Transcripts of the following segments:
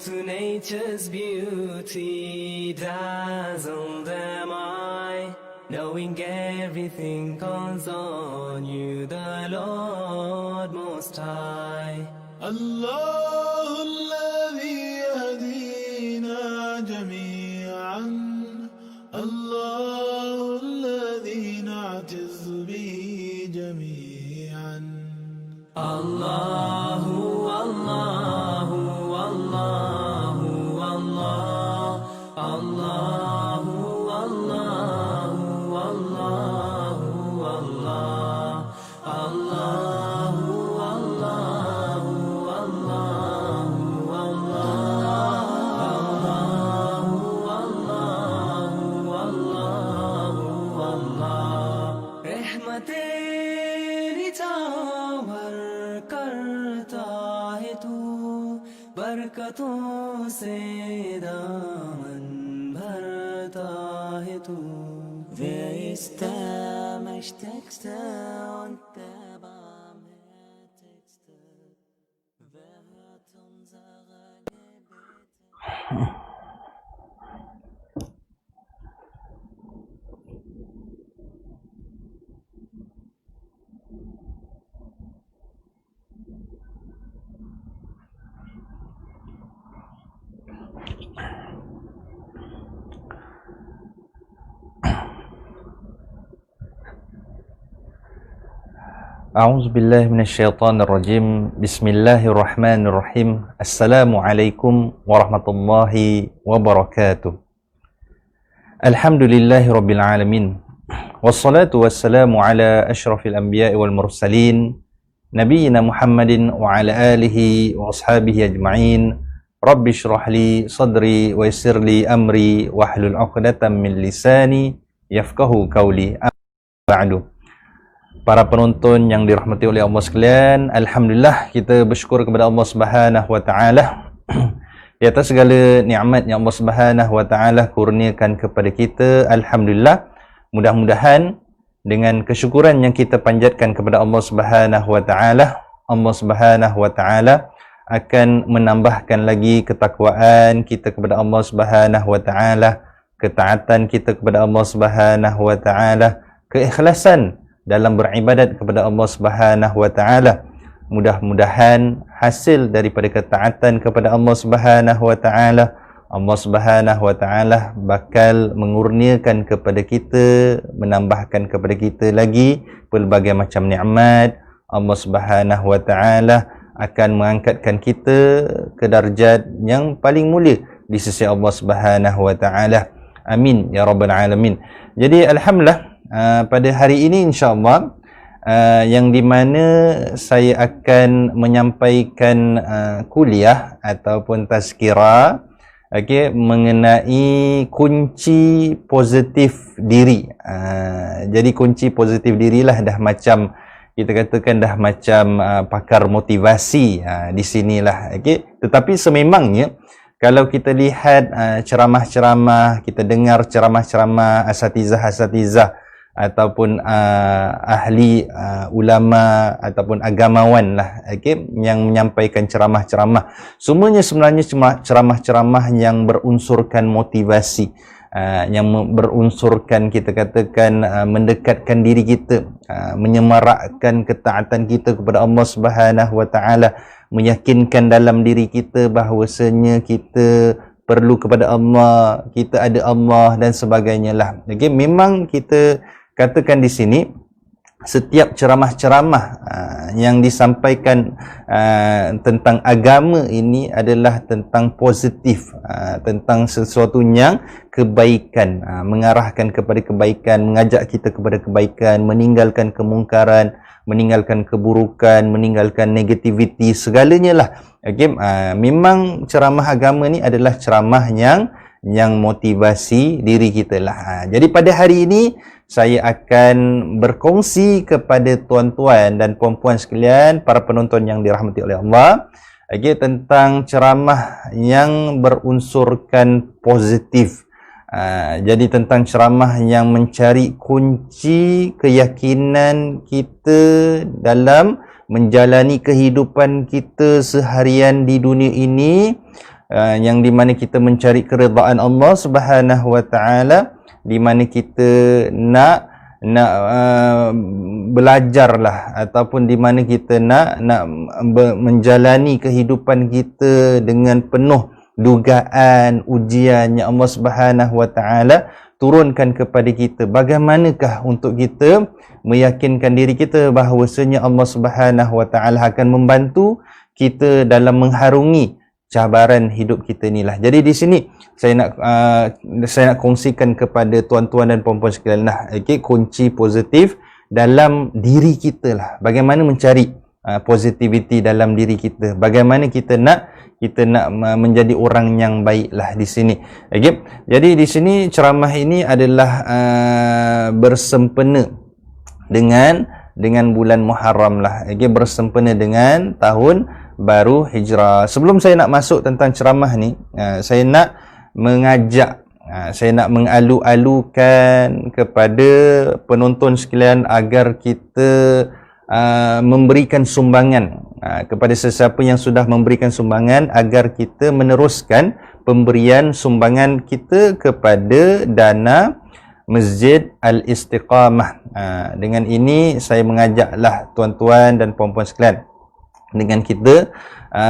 to nature's beauty, dazzled am I, knowing everything calls on you, the Lord Most High. الله الذي يهدينا جميعا، الله الذي نعتز به جميعا. الله الله الله الله الله الله الله الله الله रहमतें निछावर करता है तू, बरकतों से दामन भरता है तू. Wer ist der Mächtigste und der Barmherzigste? Wer hört unsere Gebete? A'udzubillahi minasyaitonirrajim. Bismillahirrahmanirrahim. Assalamualaikum warahmatullahi wabarakatuh. Alhamdulillahi rabbil alamin. Wassalatu wassalamu ala asyrafil anbiya'i wal mursalin, nabiyyina Muhammadin wa ala alihi wa ashabihi ajma'in. Rabbi shrah li sadri wa yassir li amri wahlul 'uqdatam min lisani yafqahu qawli. Ba'du. Para penonton yang dirahmati oleh Allah sekalian, alhamdulillah kita bersyukur kepada Allah Subhanahu wa taala di atas segala nikmat yang Allah Subhanahu wa taala kurniakan kepada kita. Alhamdulillah, mudah-mudahan dengan kesyukuran yang kita panjatkan kepada Allah Subhanahu wa taala, Allah Subhanahu wa taala akan menambahkan lagi ketakwaan kita kepada Allah Subhanahu wa taala, ketaatan kita kepada Allah Subhanahu wa taala, keikhlasan dalam beribadat kepada Allah Subhanahu wa taala. Mudah-mudahan hasil daripada ketaatan kepada Allah Subhanahu wa taala, Allah Subhanahu wa taala bakal mengurniakan kepada kita, menambahkan kepada kita lagi pelbagai macam nikmat. Allah Subhanahu wa taala akan mengangkatkan kita ke darjat yang paling mulia di sisi Allah Subhanahu wa taala. Amin ya rabbal alamin. Jadi alhamdulillah, pada hari ini insya-Allah yang di mana saya akan menyampaikan kuliah ataupun tazkirah mengenai kunci positif diri. Jadi kunci positif dirilah dah macam kita katakan dah macam pakar motivasi di sinilah. Tetapi sememangnya kalau kita lihat ceramah-ceramah, kita dengar ceramah-ceramah asatizah-asatizah ataupun ahli ulama ataupun agamawan lah, yang menyampaikan ceramah-ceramah, semuanya sebenarnya ceramah-ceramah yang berunsurkan motivasi, yang berunsurkan kita katakan mendekatkan diri kita, menyemarakkan ketaatan kita kepada Allah Subhanahu wa taala, meyakinkan dalam diri kita bahawasanya kita perlu kepada Allah, kita ada Allah dan sebagainya lah. Memang kita katakan di sini setiap ceramah-ceramah yang disampaikan tentang agama ini adalah tentang positif, tentang sesuatu yang kebaikan, mengarahkan kepada kebaikan, mengajak kita kepada kebaikan, meninggalkan kemungkaran, meninggalkan keburukan, meninggalkan negativiti, segalanya lah. Memang ceramah agama ni adalah ceramah yang motivasi diri kita lah. Jadi pada hari ini saya akan berkongsi kepada tuan-tuan dan puan-puan sekalian, para penonton yang dirahmati oleh Allah, tentang ceramah yang berunsurkan positif. Jadi tentang ceramah yang mencari kunci keyakinan kita dalam menjalani kehidupan kita seharian di dunia ini, yang di mana kita mencari keridaan Allah Subhanahu wa taala, di mana kita nak belajarlah, ataupun di mana kita nak menjalani kehidupan kita dengan penuh dugaan ujian yang Allah Subhanahu wa taala turunkan kepada kita. Bagaimanakah untuk kita meyakinkan diri kita bahawasanya Allah Subhanahu wa taala akan membantu kita dalam mengharungi cabaran hidup kita ni lah. Jadi di sini saya nak kongsikan kepada tuan-tuan dan puan-puan sekalian lah, kunci positif dalam diri kita lah. Bagaimana mencari positivity dalam diri kita. Bagaimana kita nak menjadi orang yang baik lah di sini. Jadi di sini ceramah ini adalah bersempena dengan bulan Muharram lah. Bersempena dengan tahun baru Hijrah. Sebelum saya nak masuk tentang ceramah ni, saya nak mengajak, saya nak mengalu-alukan kepada penonton sekalian agar kita memberikan sumbangan kepada sesiapa yang sudah memberikan sumbangan, agar kita meneruskan pemberian sumbangan kita kepada dana Masjid Al-Istiqamah. Dengan ini saya mengajaklah tuan-tuan dan puan-puan sekalian dengan kita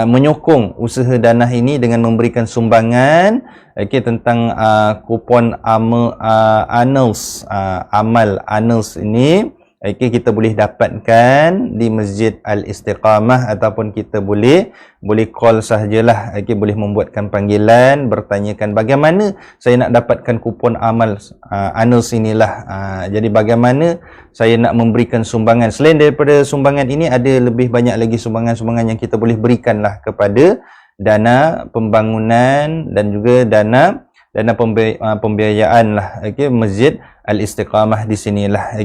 menyokong usaha dana ini dengan memberikan sumbangan tentang kupon amal Anals ini. Kita boleh dapatkan di Masjid Al-Istiqamah, ataupun kita boleh call sahajalah. Boleh membuatkan panggilan, bertanyakan bagaimana saya nak dapatkan kupon amal Anals inilah. Jadi bagaimana saya nak memberikan sumbangan. Selain daripada sumbangan ini, ada lebih banyak lagi sumbangan-sumbangan yang kita boleh berikanlah kepada dana pembangunan dan juga dana pembiayaan lah, Masjid Al-Istiqamah di sinilah.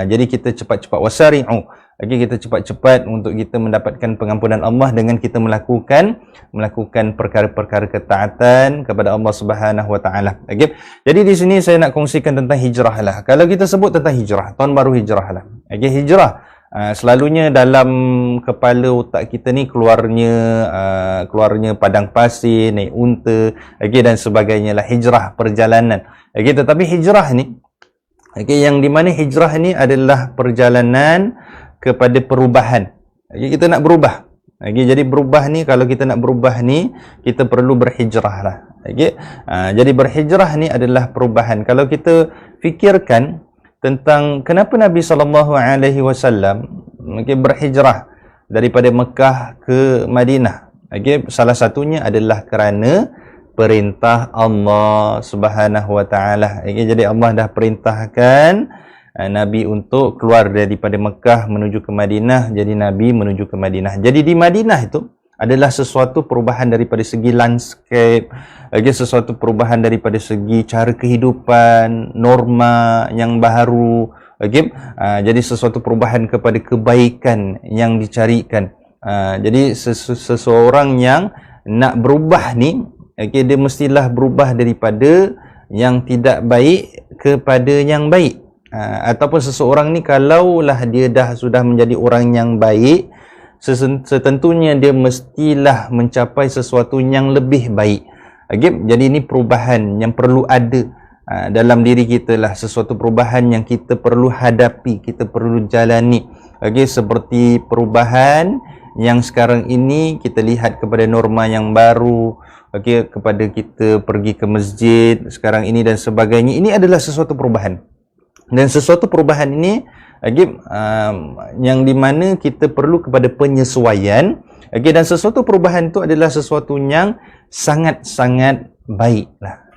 Jadi kita cepat-cepat wasari'u, kita cepat-cepat untuk kita mendapatkan pengampunan Allah dengan kita melakukan perkara-perkara ketaatan kepada Allah Subhanahu wa taala. Jadi di sini saya nak kongsikan tentang hijrah lah. Kalau kita sebut tentang hijrah, tahun baru hijrah lah. Hijrah selalunya dalam kepala otak kita ni keluarnya padang pasir, naik unta, dan sebagainya lah, hijrah, perjalanan. Tetapi hijrah ni, yang di mana hijrah ni adalah perjalanan kepada perubahan. Kita nak berubah. Jadi berubah ni, kalau kita nak berubah ni, kita perlu berhijrah lah. Jadi berhijrah ni adalah perubahan. Kalau kita fikirkan tentang kenapa Nabi SAW berhijrah daripada Mekah ke Madinah, salah satunya adalah kerana perintah Allah Subhanahu wa taala. Jadi Allah dah perintahkan Nabi untuk keluar daripada Mekah menuju ke Madinah. Jadi Nabi menuju ke Madinah. Jadi di Madinah itu adalah sesuatu perubahan daripada segi landscape, sesuatu perubahan daripada segi cara kehidupan, norma yang baru, jadi sesuatu perubahan kepada kebaikan yang dicarikan. Jadi seseorang yang nak berubah ni, dia mestilah berubah daripada yang tidak baik kepada yang baik. Ataupun seseorang ni kalaulah dia sudah menjadi orang yang baik, setentunya dia mestilah mencapai sesuatu yang lebih baik. Jadi ini perubahan yang perlu ada dalam diri kita lah, sesuatu perubahan yang kita perlu hadapi, kita perlu jalani. Seperti perubahan yang sekarang ini kita lihat kepada norma yang baru, kepada kita pergi ke masjid sekarang ini dan sebagainya. Ini adalah sesuatu perubahan. Dan sesuatu perubahan ini yang dimana kita perlu kepada penyesuaian, dan sesuatu perubahan itu adalah sesuatu yang sangat-sangat baik lah.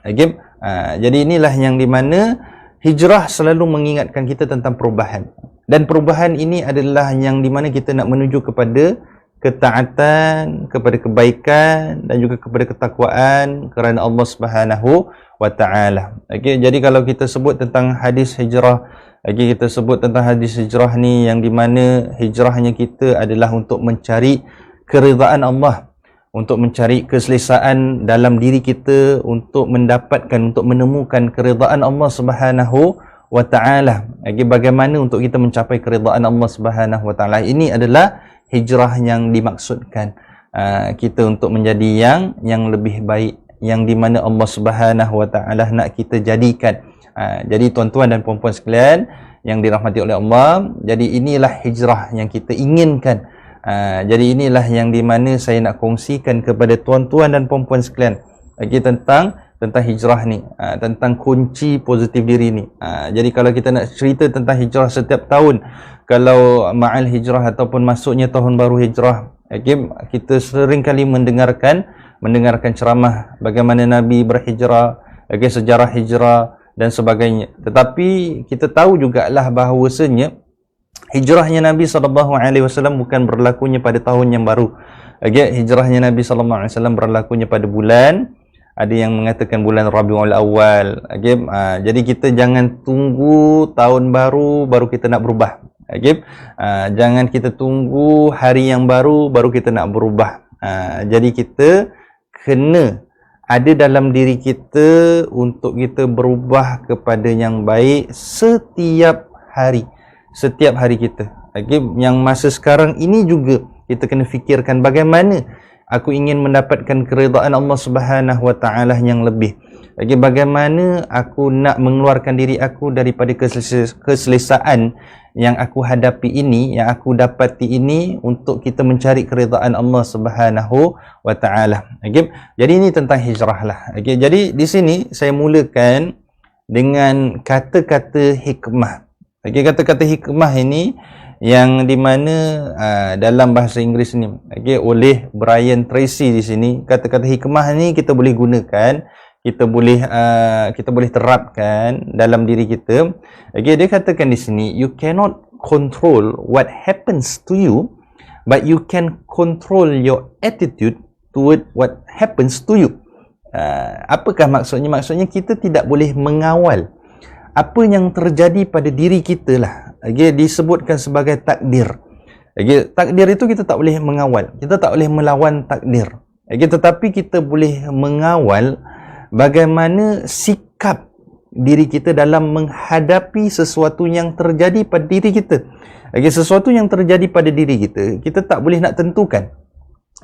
Jadi inilah yang dimana hijrah selalu mengingatkan kita tentang perubahan, dan perubahan ini adalah yang dimana kita nak menuju kepada ketaatan, kepada kebaikan dan juga kepada ketakwaan kerana Allah Subhanahu wa taala. Jadi kalau kita sebut tentang hadis hijrah, kita sebut tentang hadis hijrah ni, yang di mana hijrahnya kita adalah untuk mencari keridaan Allah, untuk mencari keselesaan dalam diri kita, untuk mendapatkan, untuk menemukan keridaan Allah Subhanahu wa taala. Bagaimana untuk kita mencapai keridaan Allah Subhanahu wa taala? Ini adalah hijrah yang dimaksudkan. kita untuk menjadi yang lebih baik, yang di mana Allah Subhanahu Wa Taala nak kita jadikan. Jadi tuan-tuan dan puan-puan sekalian yang dirahmati oleh Allah, jadi inilah hijrah yang kita inginkan. Jadi inilah yang di mana saya nak kongsikan kepada tuan-tuan dan puan-puan sekalian tentang hijrah ni, tentang kunci positif diri ni. Jadi kalau kita nak cerita tentang hijrah setiap tahun, kalau ma'al hijrah ataupun masuknya tahun baru hijrah, kita sering kali mendengarkan ceramah bagaimana Nabi berhijrah, sejarah hijrah dan sebagainya. Tetapi kita tahu jugalah bahawasanya hijrahnya Nabi SAW bukan berlakunya pada tahun yang baru. Hijrahnya Nabi SAW berlakunya pada bulan, ada yang mengatakan bulan Rabiul Awal. Jadi kita jangan tunggu tahun baru kita nak berubah. Jangan kita tunggu hari yang baru kita nak berubah. Jadi kita kena ada dalam diri kita untuk kita berubah kepada yang baik setiap hari kita. Yang masa sekarang ini juga kita kena fikirkan bagaimana aku ingin mendapatkan keridaan Allah Subhanahu Wa Taala yang lebih. Bagaimana aku nak mengeluarkan diri aku daripada keselesaan yang aku hadapi ini, yang aku dapati ini, untuk kita mencari keridaan Allah Subhanahu Wa Taala. Jadi ini tentang hijrah lah. Jadi di sini saya mulakan dengan kata-kata hikmah. Kata-kata hikmah ini yang di mana dalam bahasa Inggeris ni oleh Brian Tracy di sini, kata-kata hikmah ni kita boleh gunakan, kita boleh terapkan dalam diri kita. Dia katakan di sini, you cannot control what happens to you, but you can control your attitude toward what happens to you. Apakah maksudnya? Maksudnya kita tidak boleh mengawal apa yang terjadi pada diri kita lah. Disebutkan sebagai takdir. Takdir itu kita tak boleh mengawal, kita tak boleh melawan takdir. Tetapi kita boleh mengawal bagaimana sikap diri kita dalam menghadapi sesuatu yang terjadi pada diri kita. Sesuatu yang terjadi pada diri kita, kita tak boleh nak tentukan.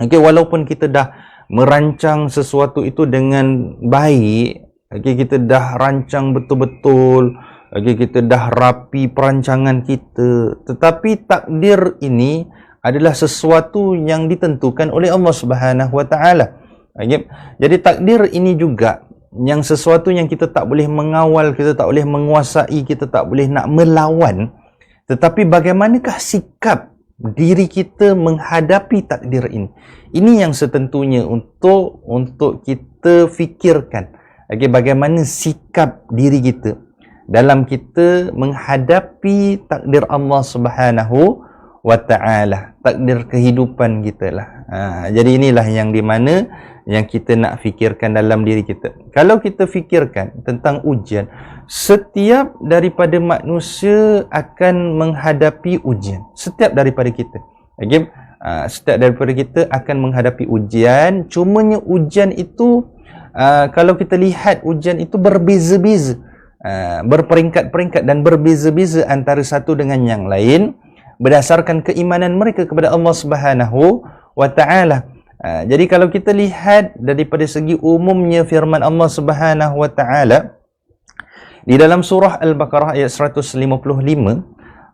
Walaupun kita dah merancang sesuatu itu dengan baik, kita dah rancang betul-betul, kita dah rapi perancangan kita, tetapi takdir ini adalah sesuatu yang ditentukan oleh Allah Subhanahu Wa Taala. Jadi takdir ini juga yang sesuatu yang kita tak boleh mengawal, kita tak boleh menguasai, kita tak boleh nak melawan. Tetapi bagaimanakah sikap diri kita menghadapi takdir ini? Ini yang setentunya untuk kita fikirkan. Bagaimana sikap diri kita dalam kita menghadapi takdir Allah Subhanahu Wa Taala, takdir kehidupan kita lah. Jadi inilah yang di mana yang kita nak fikirkan dalam diri kita. Kalau kita fikirkan tentang ujian, setiap daripada manusia akan menghadapi ujian. Setiap daripada kita. Setiap daripada kita akan menghadapi ujian. Cumanya ujian itu, kalau kita lihat ujian itu berbeza-beza, berperingkat-peringkat dan berbeza-beza antara satu dengan yang lain berdasarkan keimanan mereka kepada Allah Subhanahu Wa Taala. Jadi kalau kita lihat daripada segi umumnya firman Allah Subhanahu Wa Taala di dalam surah Al-Baqarah ayat 155,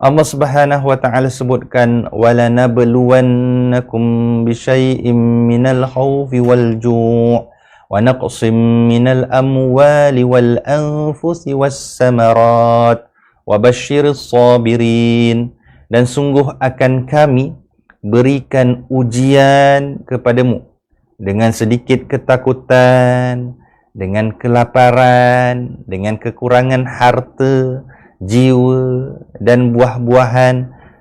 Allah Subhanahu Wa Taala sebutkan, wala nabluwannakum bisyai'im minal khawfi wal ju' wa naqsim minal amwali wal anfusi was samarat wa basyiris sabirin. Dan sungguh akan kami berikan ujian kepadamu dengan sedikit ketakutan, dengan kelaparan, dengan kekurangan harta, jiwa dan buah-buahan,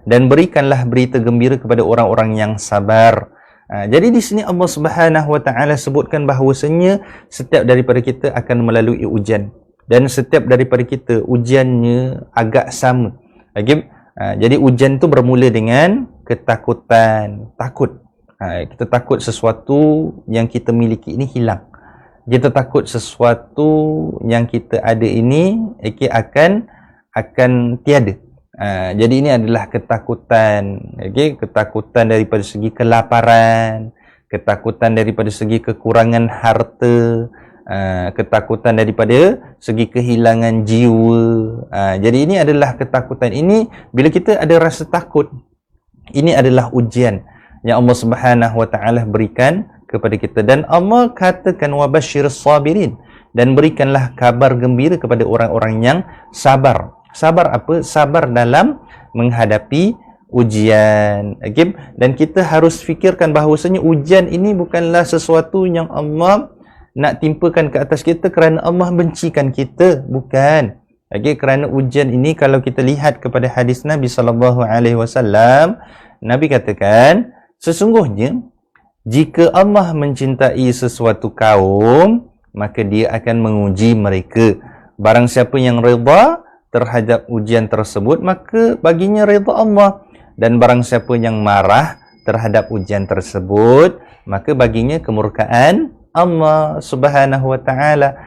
dan berikanlah berita gembira kepada orang-orang yang sabar. Jadi di sini Allah Subhanahu Wa Taala sebutkan bahawasanya setiap daripada kita akan melalui ujian, dan setiap daripada kita ujiannya agak sama. Jadi ujian itu bermula dengan ketakutan, takut. Kita takut sesuatu yang kita miliki ini hilang. Kita takut sesuatu yang kita ada ini akan tiada. Jadi ini adalah ketakutan. Ketakutan daripada segi kelaparan, ketakutan daripada segi kekurangan harta, ketakutan daripada segi kehilangan jiwa. Jadi ini adalah ketakutan. Ini bila kita ada rasa takut, ini adalah ujian yang Allah Subhanahu wa taala berikan kepada kita. Dan Allah katakan wabashshirus sabirin, dan berikanlah kabar gembira kepada orang-orang yang sabar. Sabar apa? Sabar dalam menghadapi ujian. Okay? Dan kita harus fikirkan bahawasanya ujian ini bukanlah sesuatu yang Allah nak timpakan ke atas kita kerana Allah bencikan kita. Bukan. Okay? Kerana ujian ini kalau kita lihat kepada hadis Nabi SAW, Nabi katakan, sesungguhnya jika Allah mencintai sesuatu kaum, maka dia akan menguji mereka. Barang siapa yang redha terhadap ujian tersebut, maka baginya redha Allah. Dan barang siapa yang marah terhadap ujian tersebut, maka baginya kemurkaan Allah Subhanahu wa taala.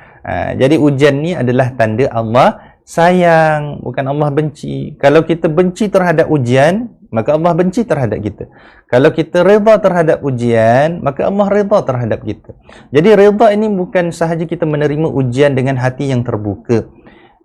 Jadi ujian ni adalah tanda Allah sayang, bukan Allah benci. Kalau kita benci terhadap ujian, maka Allah benci terhadap kita. Kalau kita redha terhadap ujian, maka Allah redha terhadap kita. Jadi redha ini bukan sahaja kita menerima ujian dengan hati yang terbuka.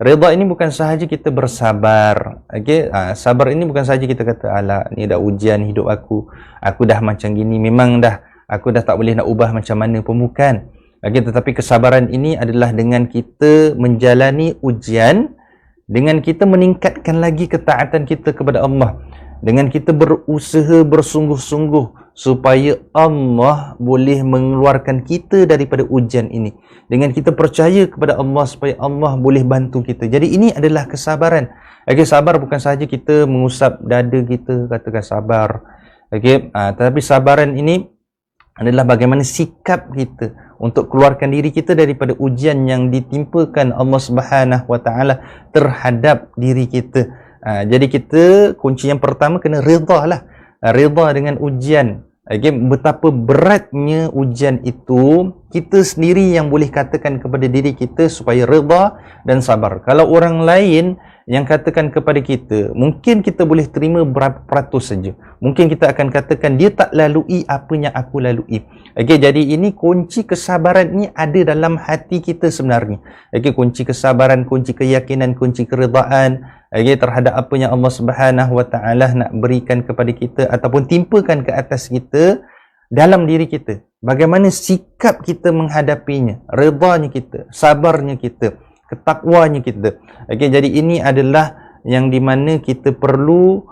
Redha ini bukan sahaja kita bersabar. Okay? Sabar ini bukan sahaja kita kata, alah ni dah ujian hidup aku dah macam gini, memang dah aku dah tak boleh nak ubah macam mana pun, bukan. Okay? Tetapi kesabaran ini adalah dengan kita menjalani ujian, dengan kita meningkatkan lagi ketaatan kita kepada Allah, dengan kita berusaha bersungguh-sungguh supaya Allah boleh mengeluarkan kita daripada ujian ini, dengan kita percaya kepada Allah supaya Allah boleh bantu kita. Jadi ini adalah kesabaran. Okay, sabar bukan sahaja kita mengusap dada kita katakan sabar. Okay, tetapi sabaran ini adalah bagaimana sikap kita untuk keluarkan diri kita daripada ujian yang ditimpakan Allah Subhanahu wa taala terhadap diri kita. Jadi kita kunci yang pertama kena redha lah. Redha dengan ujian. Okay, betapa beratnya ujian itu, kita sendiri yang boleh katakan kepada diri kita supaya redha dan sabar. Kalau orang lain yang katakan kepada kita, mungkin kita boleh terima berapa peratus saja. Mungkin kita akan katakan dia tak lalui apa yang aku lalui. Okay, jadi ini kunci kesabaran ni ada dalam hati kita sebenarnya. Okay, kunci kesabaran, kunci keyakinan, kunci keredaan, okay, terhadap apa yang Allah Subhanahu wa taala nak berikan kepada kita ataupun timpakan ke atas kita dalam diri kita. Bagaimana sikap kita menghadapinya, redanya kita, sabarnya kita, ketakwanya kita. Okay, jadi ini adalah yang di mana kita perlu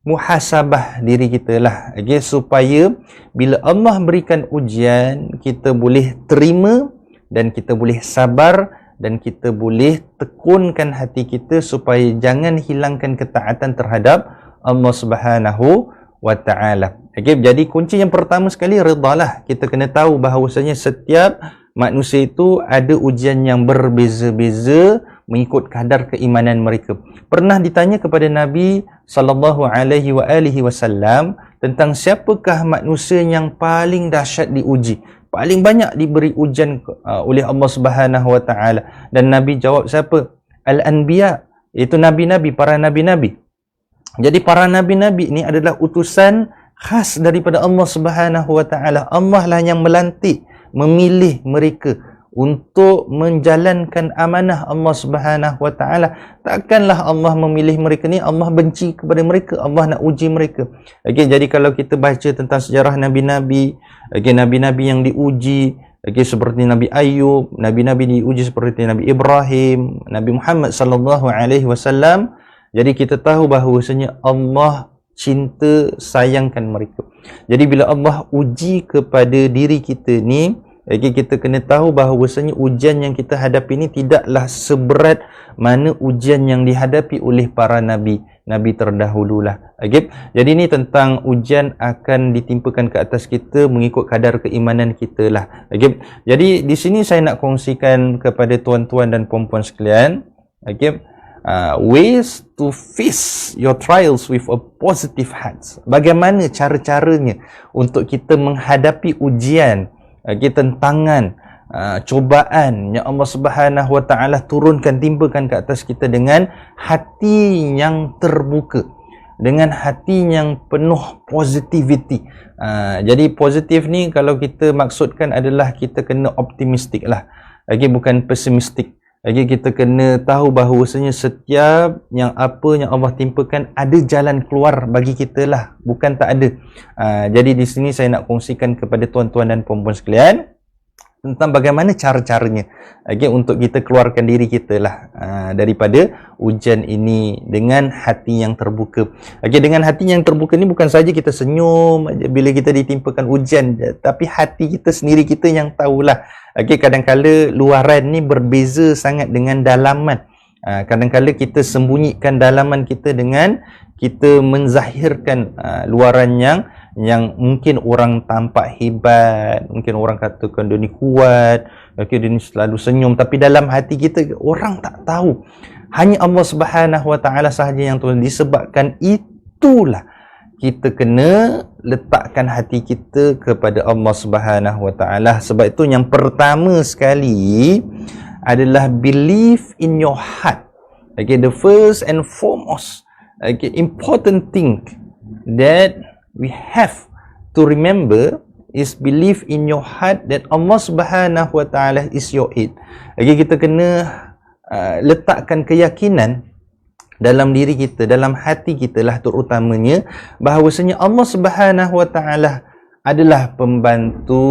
muhasabah diri kita lah. Okay, supaya bila Allah berikan ujian, kita boleh terima dan kita boleh sabar dan kita boleh tekunkan hati kita supaya jangan hilangkan ketaatan terhadap Allah Subhanahu wa taala. Okay, jadi kunci yang pertama sekali redalah. Kita kena tahu bahawasanya setiap manusia itu ada ujian yang berbeza-beza mengikut kadar keimanan mereka. Pernah ditanya kepada Nabi SAW tentang siapakah manusia yang paling dahsyat diuji, paling banyak diberi ujian oleh Allah Subhanahu wa taala. Dan Nabi jawab siapa? Al-Anbiya, iaitu nabi-nabi, para nabi-nabi. Jadi para nabi-nabi ni adalah utusan khas daripada Allah Subhanahu wa taala. Allah lah yang melantik, memilih mereka untuk menjalankan amanah Allah Subhanahu wa taala. Takkanlah Allah memilih mereka ni Allah benci kepada mereka, Allah nak uji mereka. Okey, jadi kalau kita baca tentang sejarah nabi-nabi, okey, nabi-nabi yang diuji, okey, seperti Nabi Ayub, nabi-nabi diuji seperti Nabi Ibrahim, Nabi Muhammad sallallahu alaihi wasallam. Jadi kita tahu bahawasanya Allah cinta, sayangkan mereka. Jadi bila Allah uji kepada diri kita ni, okay, kita kena tahu bahawasanya ujian yang kita hadapi ni tidaklah seberat mana ujian yang dihadapi oleh para nabi terdahululah. Okay? Jadi ni tentang ujian akan ditimpakan ke atas kita mengikut kadar keimanan kita lah. Okay? Jadi di sini saya nak kongsikan kepada tuan-tuan dan puan-puan sekalian, okay, ways to face your trials with a positive heart. Bagaimana cara-caranya untuk kita menghadapi ujian, tantangan, cobaan yang Allah Subhanahu wa taala turunkan, timpakan ke atas kita dengan hati yang terbuka. dengan hati yang penuh positivity. Jadi positif ni kalau kita maksudkan adalah kita kena optimistik lah, bukan pesimistik. Kita kena tahu bahawasanya setiap yang apa yang Allah timpakan ada jalan keluar bagi kita lah, bukan tak ada. Jadi di sini saya nak kongsikan kepada tuan-tuan dan puan-puan sekalian tentang bagaimana cara-caranya untuk kita keluarkan diri kita lah daripada ujian ini dengan hati yang terbuka. Dengan hati yang terbuka ni bukan saja kita senyum bila kita ditimpakan ujian, tapi hati kita sendiri kita yang tahulah. Kadang-kala luaran ni berbeza sangat dengan dalaman. Kadang-kala kita sembunyikan dalaman kita dengan kita menzahirkan luaran yang mungkin orang tampak hebat, mungkin orang katakan dia ni kuat, dia ni selalu senyum, tapi dalam hati kita orang tak tahu. Hanya Allah Subhanahu Wa Taala sahaja yang tahu. Disebabkan itulah kita kena letakkan hati kita kepada Allah Subhanahu Wa Taala. Sebab itu yang pertama sekali adalah believe in your heart. The first and foremost important thing that we have to remember is believe in your heart that Allah Subhanahu Wa Taala is your aid. Kita kena letakkan keyakinan dalam diri kita, dalam hati kita lah terutamanya, bahawasanya Allah Subhanahu Wa Taala adalah pembantu,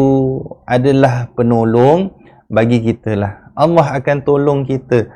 adalah penolong bagi kita lah. Allah akan tolong kita.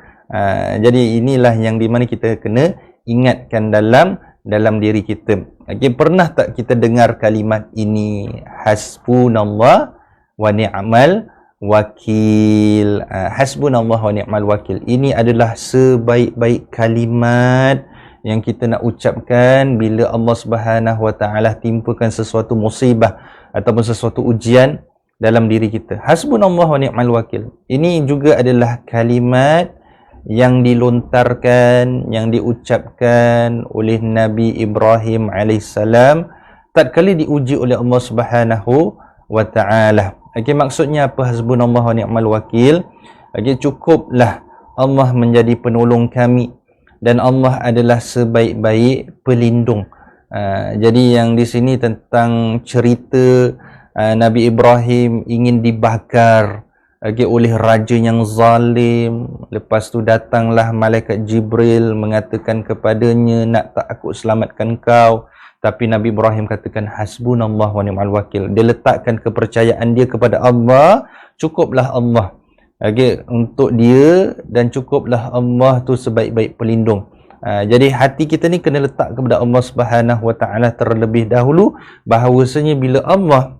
Jadi inilah yang di mana kita kena ingatkan dalam diri kita. Pernah tak kita dengar kalimat ini, hasbunallah wa ni'mal wakil? Hasbunallah wa ni'mal wakil. Ini adalah sebaik-baik kalimat yang kita nak ucapkan bila Allah Subhanahu Wa Taala timpakan sesuatu musibah ataupun sesuatu ujian dalam diri kita. Hasbunallah wa ni'mal wakil. Ini juga adalah kalimat yang dilontarkan, yang diucapkan oleh Nabi Ibrahim alaihissalam tatkala diuji oleh Allah Subhanahu Wa Taala. Maksudnya apa hasbunallah wa ni'mal wakil? Cukuplah Allah menjadi penolong kami dan Allah adalah sebaik-baik pelindung. Jadi yang di sini tentang cerita Nabi Ibrahim ingin dibakar oleh raja yang zalim. Lepas tu datanglah malaikat Jibril mengatakan kepadanya, nak tak aku selamatkan kau? Tapi Nabi Ibrahim katakan hasbunallah wa ni'mal wakil. Dia letakkan kepercayaan dia kepada Allah. Cukuplah Allah untuk dia dan cukuplah Allah tu sebaik-baik pelindung. Jadi hati kita ni kena letak kepada Allah Subhanahu Wa Taala terlebih dahulu, bahawasanya bila Allah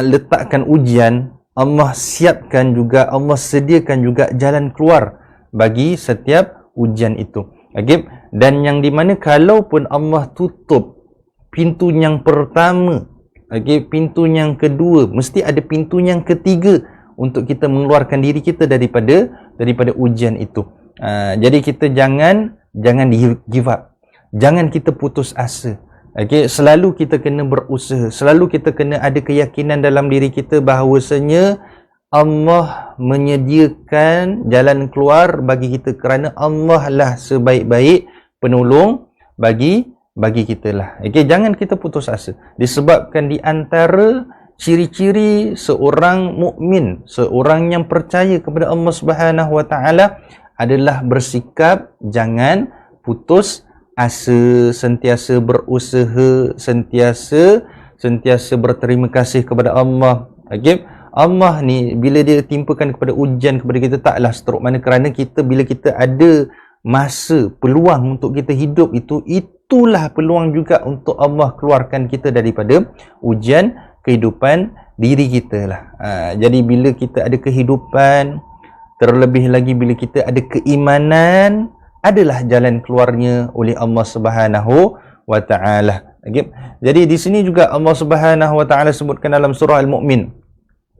letakkan ujian, Allah siapkan juga, Allah sediakan juga jalan keluar bagi setiap ujian itu. Dan yang di mana kalaupun Allah tutup pintu yang pertama, pintu yang kedua, mesti ada pintu yang ketiga untuk kita mengeluarkan diri kita daripada ujian itu. Jadi kita jangan give up. Jangan kita putus asa. Selalu kita kena berusaha, selalu kita kena ada keyakinan dalam diri kita bahawasanya Allah menyediakan jalan keluar bagi kita, kerana Allah lah sebaik-baik penolong bagi kita lah. Jangan kita putus asa. Disebabkan di antara ciri-ciri seorang mukmin, seorang yang percaya kepada Allah Subhanahu Wa Taala adalah bersikap jangan putus asa, sentiasa berusaha, sentiasa berterima kasih kepada Allah. Allah ni bila dia timpakan kepada ujian kepada kita taklah seteruk mana, kerana kita bila kita ada masa, peluang untuk kita hidup itulah peluang juga untuk Allah keluarkan kita daripada ujian kehidupan diri kita lah. Jadi bila kita ada kehidupan, terlebih lagi bila kita ada keimanan, adalah jalan keluarnya oleh Allah Subhanahu Wa Taala. Jadi di sini juga Allah Subhanahu Wa Taala sebutkan dalam surah Al-Mu'min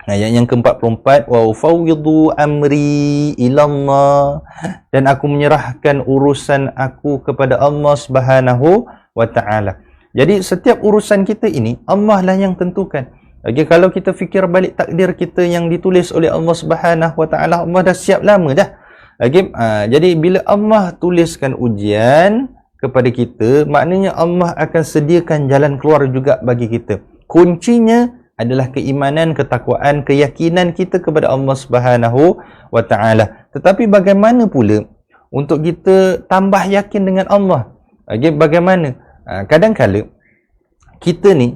ayat yang ke-44, wa ufawwidu amri ilallah, dan aku menyerahkan urusan aku kepada Allah Subhanahu Wa Taala. Jadi setiap urusan kita ini Allah lah yang tentukan. Kalau kita fikir balik takdir kita yang ditulis oleh Allah Subhanahu Wa Taala, Allah dah siap lama dah. Jadi bila Allah tuliskan ujian, kepada kita, maknanya Allah akan sediakan jalan keluar juga bagi kita. Kuncinya adalah keimanan, ketakwaan, keyakinan kita kepada Allah Subhanahu wa taala. Tetapi bagaimana pula untuk kita tambah yakin dengan Allah? Okay, bagaimana? Kadang-kala kita ni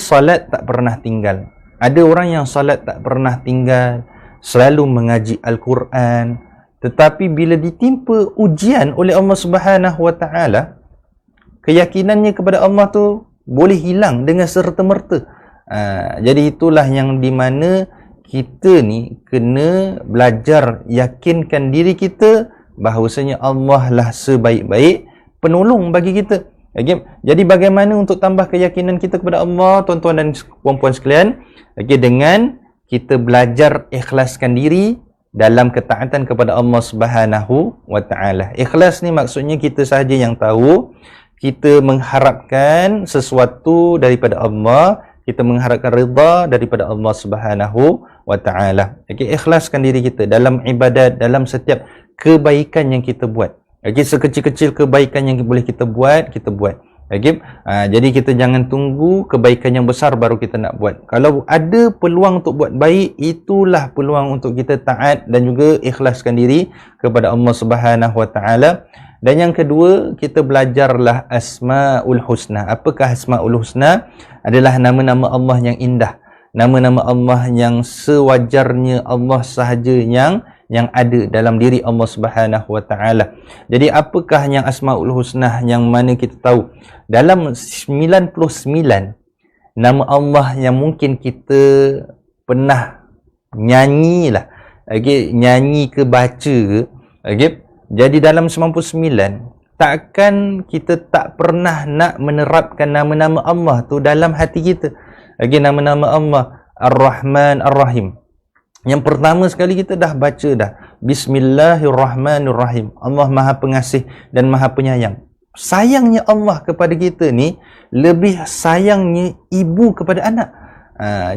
salat tak pernah tinggal. Ada orang yang salat tak pernah tinggal, selalu mengaji Al-Quran, tetapi bila ditimpa ujian oleh Allah Subhanahu wa taala, keyakinannya kepada Allah tu boleh hilang dengan serta-merta. Jadi itulah yang di mana kita ni kena belajar yakinkan diri kita bahawasanya Allah lah sebaik-baik penolong bagi kita. Okay? Jadi bagaimana untuk tambah keyakinan kita kepada Allah, tuan-tuan dan puan-puan sekalian? Okay, dengan kita belajar ikhlaskan diri dalam ketaatan kepada Allah Subhanahu wa taala. Ikhlas ni maksudnya kita sahaja yang tahu, kita mengharapkan sesuatu daripada Allah, kita mengharapkan redha daripada Allah Subhanahu wa taala. Okay, ikhlaskan diri kita dalam ibadat, dalam setiap kebaikan yang kita buat. Okay, sekecil-kecil kebaikan yang boleh kita buat, kita buat. Okay? Jadi kita jangan tunggu kebaikan yang besar baru kita nak buat. Kalau ada peluang untuk buat baik, itulah peluang untuk kita taat dan juga ikhlaskan diri kepada Allah Subhanahu wa taala. Dan yang kedua, kita belajarlah Asmaul Husna. Apakah Asmaul Husna? Adalah nama-nama Allah yang indah. Nama-nama Allah yang sewajarnya Allah sahaja yang ada dalam diri Allah Subhanahu wa taala. Jadi apakah yang Asmaul Husna yang mana kita tahu? Dalam 99 nama Allah yang mungkin kita pernah nyanyilah. Okay, nyanyi ke baca ke. Okay? Jadi dalam 99, takkan kita tak pernah nak menerapkan nama-nama Allah tu dalam hati kita. Okay, nama-nama Allah Ar-Rahman Ar-Rahim. Yang pertama sekali kita dah baca dah. Bismillahirrahmanirrahim. Allah Maha Pengasih dan Maha Penyayang. Sayangnya Allah kepada kita ni lebih sayangnya ibu kepada anak.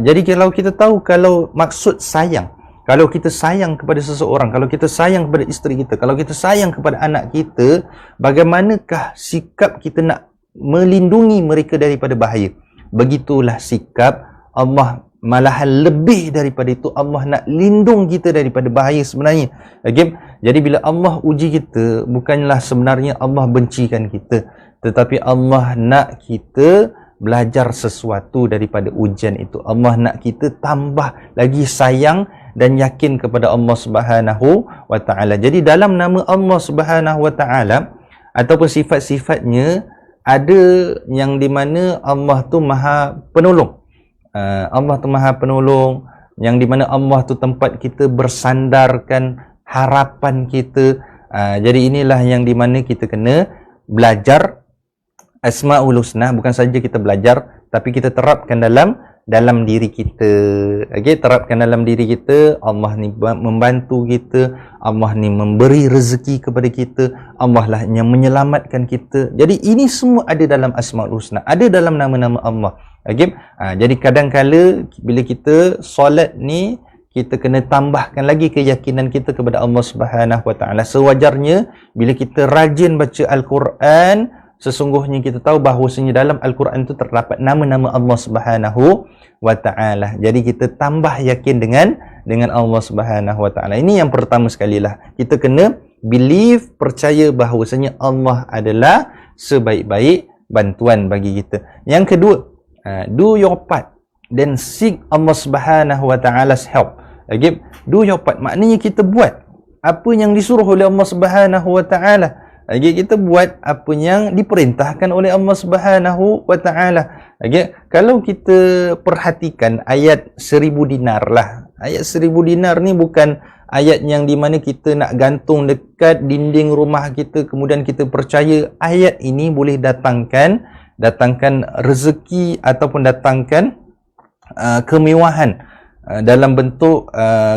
Jadi kalau kita tahu kalau maksud sayang, kalau kita sayang kepada seseorang, kalau kita sayang kepada isteri kita, kalau kita sayang kepada anak kita, bagaimanakah sikap kita nak melindungi mereka daripada bahaya? Begitulah sikap Allah. Malahan lebih daripada itu, Allah nak lindung kita daripada bahaya sebenarnya. Okay? Jadi bila Allah uji kita, bukanlah sebenarnya Allah bencikan kita, tetapi Allah nak kita belajar sesuatu daripada ujian itu. Allah nak kita tambah lagi sayang dan yakin kepada Allah Subhanahu wa taala. Jadi dalam nama Allah Subhanahu wa taala ataupun sifat-sifatnya, ada yang di mana Allah tu Maha Penolong. Allah tu Maha Penolong, yang di mana Allah tu tempat kita bersandarkan harapan kita. Jadi inilah yang di mana kita kena belajar Asmaul Husna. Bukan saja kita belajar, tapi kita terapkan dalam diri kita. Okay? Terapkan dalam diri kita. Allah ni membantu kita, Allah ni memberi rezeki kepada kita, Allah lah yang menyelamatkan kita. Jadi ini semua ada dalam Asmaul Husna, ada dalam nama-nama Allah. Okay? Jadi kadang-kala bila kita solat ni, kita kena tambahkan lagi keyakinan kita kepada Allah Subhanahu wa taala. Sewajarnya bila kita rajin baca Al-Quran, sesungguhnya kita tahu bahawasanya dalam Al-Quran itu terdapat nama-nama Allah Subhanahu wa taala. Jadi kita tambah yakin dengan Allah Subhanahu wa taala. Ini yang pertama sekali lah. Kita kena believe, percaya bahawasanya Allah adalah sebaik-baik bantuan bagi kita. Yang kedua, do your part then seek Allah Subhanahu wa taala's help. Okay? Do your part maknanya kita buat apa yang disuruh oleh Allah Subhanahu wa taala. Okay? Kita buat apa yang diperintahkan oleh Allah Subhanahu wa taala. Okay? Kalau kita perhatikan ayat 1000 dinar lah. Ayat 1000 dinar ni bukan ayat yang di mana kita nak gantung dekat dinding rumah kita, kemudian kita percaya ayat ini boleh datangkan rezeki ataupun datangkan kemewahan dalam bentuk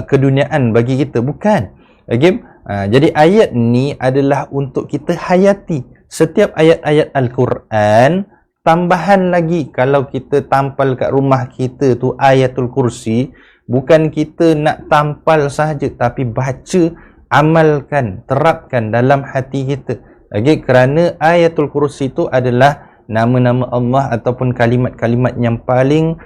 keduniaan bagi kita. Bukan. Okay? Jadi ayat ni adalah untuk kita hayati. Setiap ayat-ayat Al-Quran, tambahan lagi kalau kita tampal kat rumah kita tu Ayatul Kursi, bukan kita nak tampal sahaja, tapi baca, amalkan, terapkan dalam hati kita. Okey, kerana ayatul kursi itu adalah nama-nama Allah ataupun kalimat-kalimat yang paling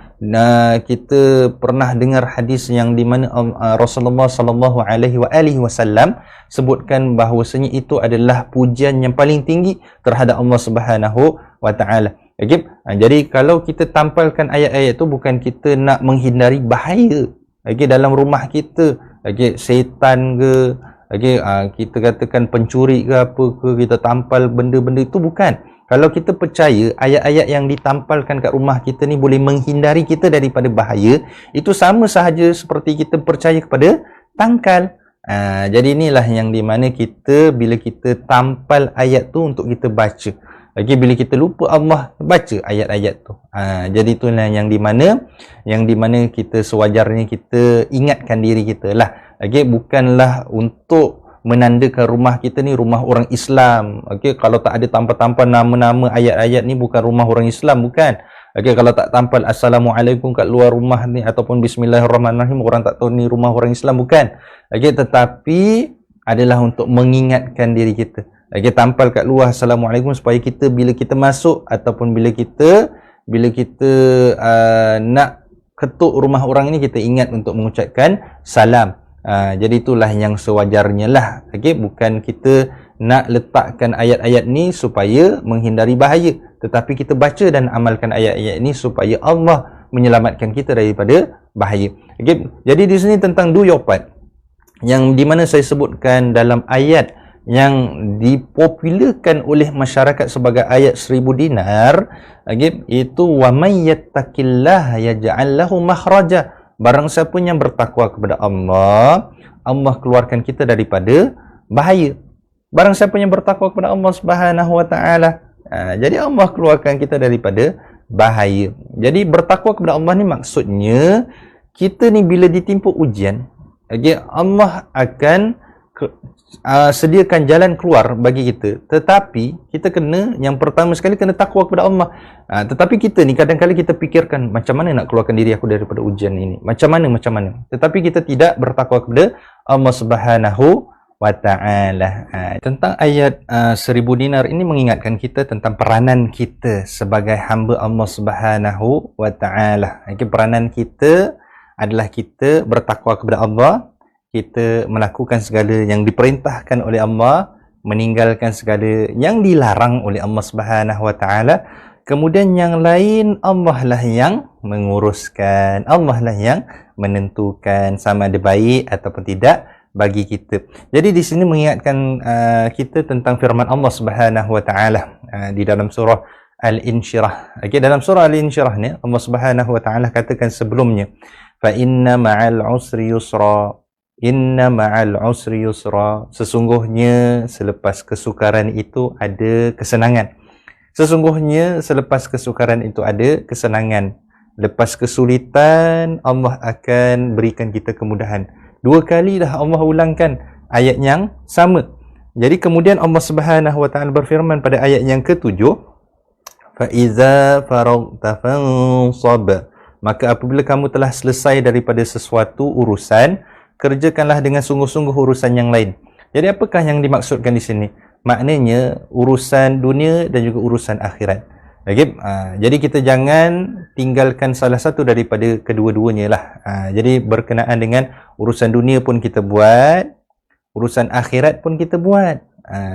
kita pernah dengar hadis yang di mana Rasulullah sallallahu alaihi wasallam sebutkan bahawasanya itu adalah pujian yang paling tinggi terhadap Allah Subhanahu wa taala. Okey, jadi kalau kita tampalkan ayat-ayat itu bukan kita nak menghindari bahaya dalam rumah kita, syaitan ke, kita katakan pencuri ke apa ke, kita tampal benda-benda itu, bukan. Kalau kita percaya ayat-ayat yang ditampalkan kat rumah kita ni boleh menghindari kita daripada bahaya, itu sama sahaja seperti kita percaya kepada tangkal. Jadi inilah yang di mana kita, bila kita tampal ayat tu untuk kita baca, bila kita lupa Allah, baca ayat-ayat tu. Jadi itulah yang di mana kita sewajarnya kita ingatkan diri kita lah. Bukanlah untuk menandakan rumah kita ni rumah orang Islam. Kalau tak ada tampal-tampal nama-nama ayat-ayat ni bukan rumah orang Islam, bukan. Kalau tak tampal Assalamualaikum kat luar rumah ni ataupun Bismillahirrahmanirrahim, orang tak tahu ni rumah orang Islam, bukan. Tetapi adalah untuk mengingatkan diri kita. Tampal kat luar Assalamualaikum supaya kita bila kita masuk ataupun bila kita nak ketuk rumah orang ini, kita ingat untuk mengucapkan salam. Jadi itulah yang sewajarnya lah. Bukan kita nak letakkan ayat-ayat ni supaya menghindari bahaya, tetapi kita baca dan amalkan ayat-ayat ini supaya Allah menyelamatkan kita daripada bahaya. Jadi di sini tentang do your part, yang di mana saya sebutkan dalam ayat yang dipopularkan oleh masyarakat sebagai ayat 1000 dinar, itu wa may yattaqillaha yaj'al lahu makhraja. Barang siapa yang bertakwa kepada Allah, Allah keluarkan kita daripada bahaya. Barang siapa yang bertakwa kepada Allah Subhanahu wa taala, jadi Allah keluarkan kita daripada bahaya. Jadi bertakwa kepada Allah ni maksudnya kita ni bila ditimpa ujian, Allah akan sediakan jalan keluar bagi kita, tetapi kita kena, yang pertama sekali kena takwa kepada Allah. Tetapi kita ni kadang-kadang kita fikirkan macam mana nak keluarkan diri aku daripada ujian ini, macam mana, tetapi kita tidak bertakwa kepada Allah Subhanahu wa ta'ala. Tentang ayat 1000 dinar ini mengingatkan kita tentang peranan kita sebagai hamba Allah Subhanahu wa ta'ala. Peranan kita adalah kita bertakwa kepada Allah, kita melakukan segala yang diperintahkan oleh Allah, meninggalkan segala yang dilarang oleh Allah Subhanahu wa taala. Kemudian yang lain Allah lah yang menguruskan, Allah lah yang menentukan sama ada baik ataupun tidak bagi kita. Jadi di sini mengingatkan kita tentang firman Allah Subhanahu wa taala di dalam surah Al-Insyirah. Dalam surah Al-Insyirah ni Allah Subhanahu wa taala katakan sebelumnya, fa inna ma'al usri yusra. Inna ma'al usri yusra. Sesungguhnya selepas kesukaran itu ada kesenangan. Sesungguhnya selepas kesukaran itu ada kesenangan. Lepas kesulitan Allah akan berikan kita kemudahan. 2 kali dah Allah ulangkan ayat yang sama. Jadi kemudian Allah Subhanahu wa taala berfirman pada ayat yang ke-7, fa iza faraghta fansab. Maka apabila kamu telah selesai daripada sesuatu urusan, kerjakanlah dengan sungguh-sungguh urusan yang lain. Jadi apakah yang dimaksudkan di sini? Maknanya urusan dunia dan juga urusan akhirat. Jadi kita jangan tinggalkan salah satu daripada kedua-duanya lah. Jadi berkenaan dengan urusan dunia pun kita buat, urusan akhirat pun kita buat.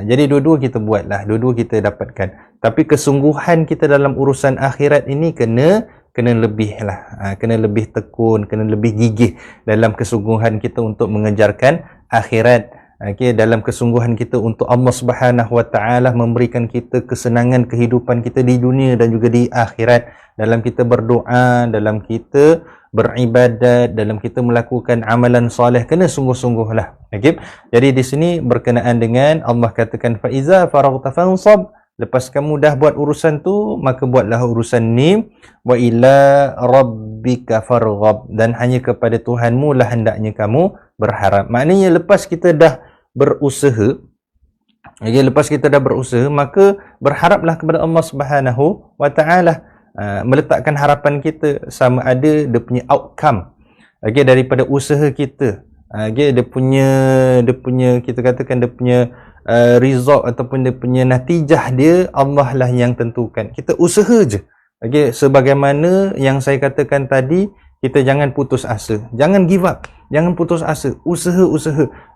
Jadi dua-dua kita buat lah, dua-dua kita dapatkan. Tapi kesungguhan kita dalam urusan akhirat ini kena lebih lah, kena lebih tekun, kena lebih gigih dalam kesungguhan kita untuk mengejarkan akhirat. Dalam kesungguhan kita untuk Allah Subhanahu wa taala memberikan kita kesenangan kehidupan kita di dunia dan juga di akhirat. Dalam kita berdoa, dalam kita beribadat, dalam kita melakukan amalan soleh, kena sungguh-sungguhlah. Jadi di sini berkenaan dengan Allah katakan fa iza faraghta fansab. Lepas kamu dah buat urusan tu, maka buatlah urusan ni. Wa ila rabbika farghab. Dan hanya kepada Tuhanmu lah hendaknya kamu berharap. Maknanya lepas kita dah berusaha, lepas kita dah berusaha, maka berharaplah kepada Allah Subhanahu wa taala. Meletakkan harapan kita sama ada dia punya outcome daripada usaha kita. Dia punya kita katakan dia punya result ataupun dia punya natijah dia Allah lah yang tentukan. Kita usaha je. Okey, sebagaimana yang saya katakan tadi, kita jangan putus asa. Jangan give up. Jangan putus asa. Usaha.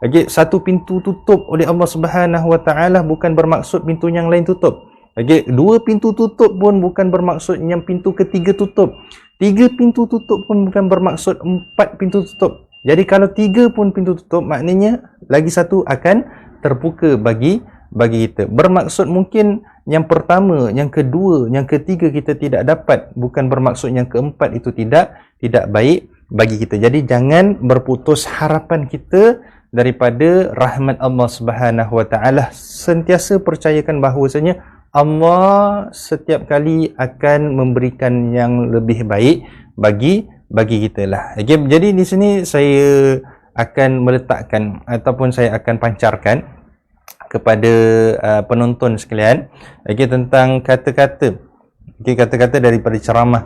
Okey, satu pintu tutup oleh Allah Subhanahu Wa Taala bukan bermaksud pintu yang lain tutup. Okey, dua pintu tutup pun bukan bermaksud yang pintu ketiga tutup. Tiga pintu tutup pun bukan bermaksud 4 pintu tutup. Jadi kalau 3 pun pintu tutup, maknanya lagi satu akan terbuka bagi kita. Bermaksud mungkin yang pertama, yang kedua, yang ketiga kita tidak dapat, bukan bermaksud yang keempat itu tidak baik bagi kita. Jadi jangan berputus harapan kita daripada rahmat Allah Subhanahu Wa Taala. Sentiasa percayakan bahawasanya Allah setiap kali akan memberikan yang lebih baik bagi kita lah. Okay, jadi di sini saya akan meletakkan ataupun saya akan pancarkan kepada penonton sekalian, okay, tentang kata-kata, okay, kata-kata daripada ceramah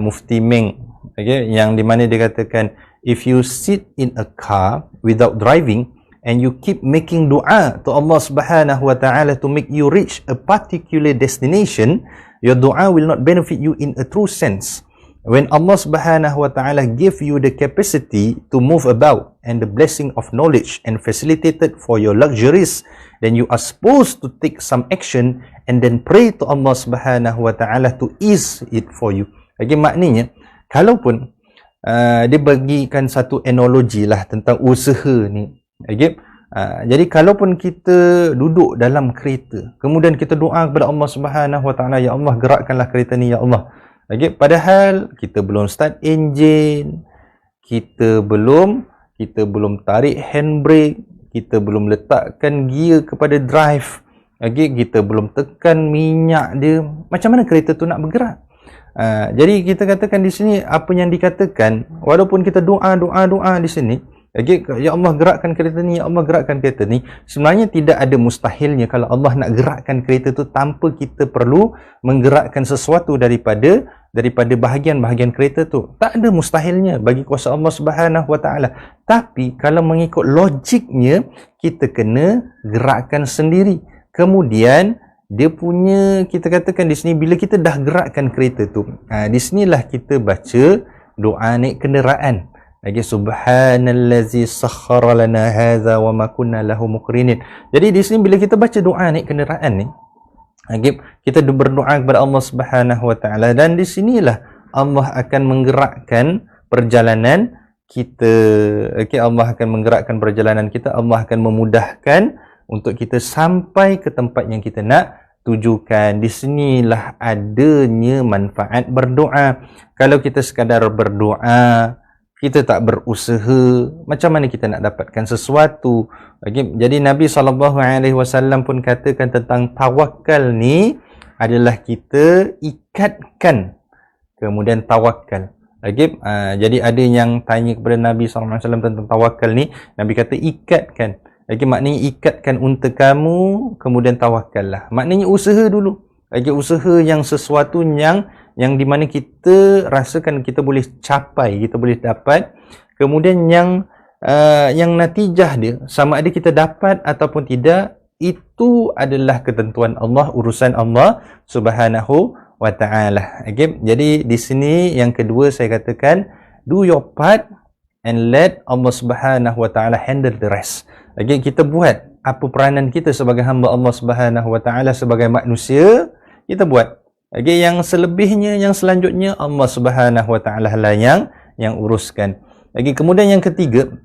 Mufti Meng, okay, yang di mana dia katakan, if you sit in a car without driving and you keep making dua to Allah Subhanahu Wa Taala to make you reach a particular destination, your dua will not benefit you in a true sense. When Allah Subhanahu Wa Taala give you the capacity to move about and the blessing of knowledge and facilitated for your luxuries, then you are supposed to take some action and then pray to Allah Subhanahu Wa Taala to ease it for you. Lagi maknanya, kalaupun dia bagikan satu analogi lah tentang usaha ni. Okay? Jadi kalaupun kita duduk dalam kereta, kemudian kita doa kepada Allah Subhanahu Wa Taala, ya Allah gerakkanlah kereta ni ya Allah. Okay? Padahal kita belum start engine, kita belum tarik handbrake, kita belum letakkan gear kepada drive, okay? Kita belum tekan minyak dia. Macam mana kereta tu nak bergerak? Jadi kita katakan di sini apa yang dikatakan, walaupun kita doa di sini, okay, ya Allah gerakkan kereta ni, ya Allah gerakkan kereta ni, sebenarnya tidak ada mustahilnya kalau Allah nak gerakkan kereta tu tanpa kita perlu menggerakkan sesuatu daripada bahagian-bahagian kereta tu. Tak ada mustahilnya bagi kuasa Allah Subhanahu Wa Taala. Tapi kalau mengikut logiknya, kita kena gerakkan sendiri. Kemudian dia punya, kita katakan di sini, bila kita dah gerakkan kereta tu, di sinilah kita baca doa naik kenderaan. Lagi subhanallazi sakhkhara lana hadza wa ma kunna lahu muqrinin. Jadi di sini bila kita baca doa naik kenderaan ni, kita berdoa kepada Allah Subhanahu Wa Taala, dan di sinilah Allah akan menggerakkan perjalanan kita. Okay, Allah akan menggerakkan perjalanan kita, Allah akan memudahkan untuk kita sampai ke tempat yang kita nak tujukan. Di sinilah adanya manfaat berdoa. Kalau kita sekadar berdoa, kita tak berusaha, macam mana kita nak dapatkan sesuatu? Okay? Jadi Nabi SAW pun katakan tentang tawakal ni adalah kita ikatkan, kemudian tawakal. Okay? Jadi ada yang tanya kepada Nabi SAW tentang tawakal ni, Nabi kata ikatkan. Okay, maknanya ikatkan unta kamu, kemudian tawakallah. Maknanya usaha dulu. Okay, usaha yang sesuatu yang di mana kita rasakan kita boleh capai, kita boleh dapat. Kemudian yang natijah dia, sama ada kita dapat ataupun tidak, itu adalah ketentuan Allah, urusan Allah Subhanahu Wa Taala. Okay? Jadi di sini yang kedua saya katakan, do your part and let Allah Subhanahu Wa Taala handle the rest. Okay, kita buat apa peranan kita sebagai hamba Allah Subhanahu Wa Taala, sebagai manusia, kita buat. Okay, yang selebihnya, yang selanjutnya Allah Subhanahu Wa Taala lah yang uruskan. Okay, kemudian yang ketiga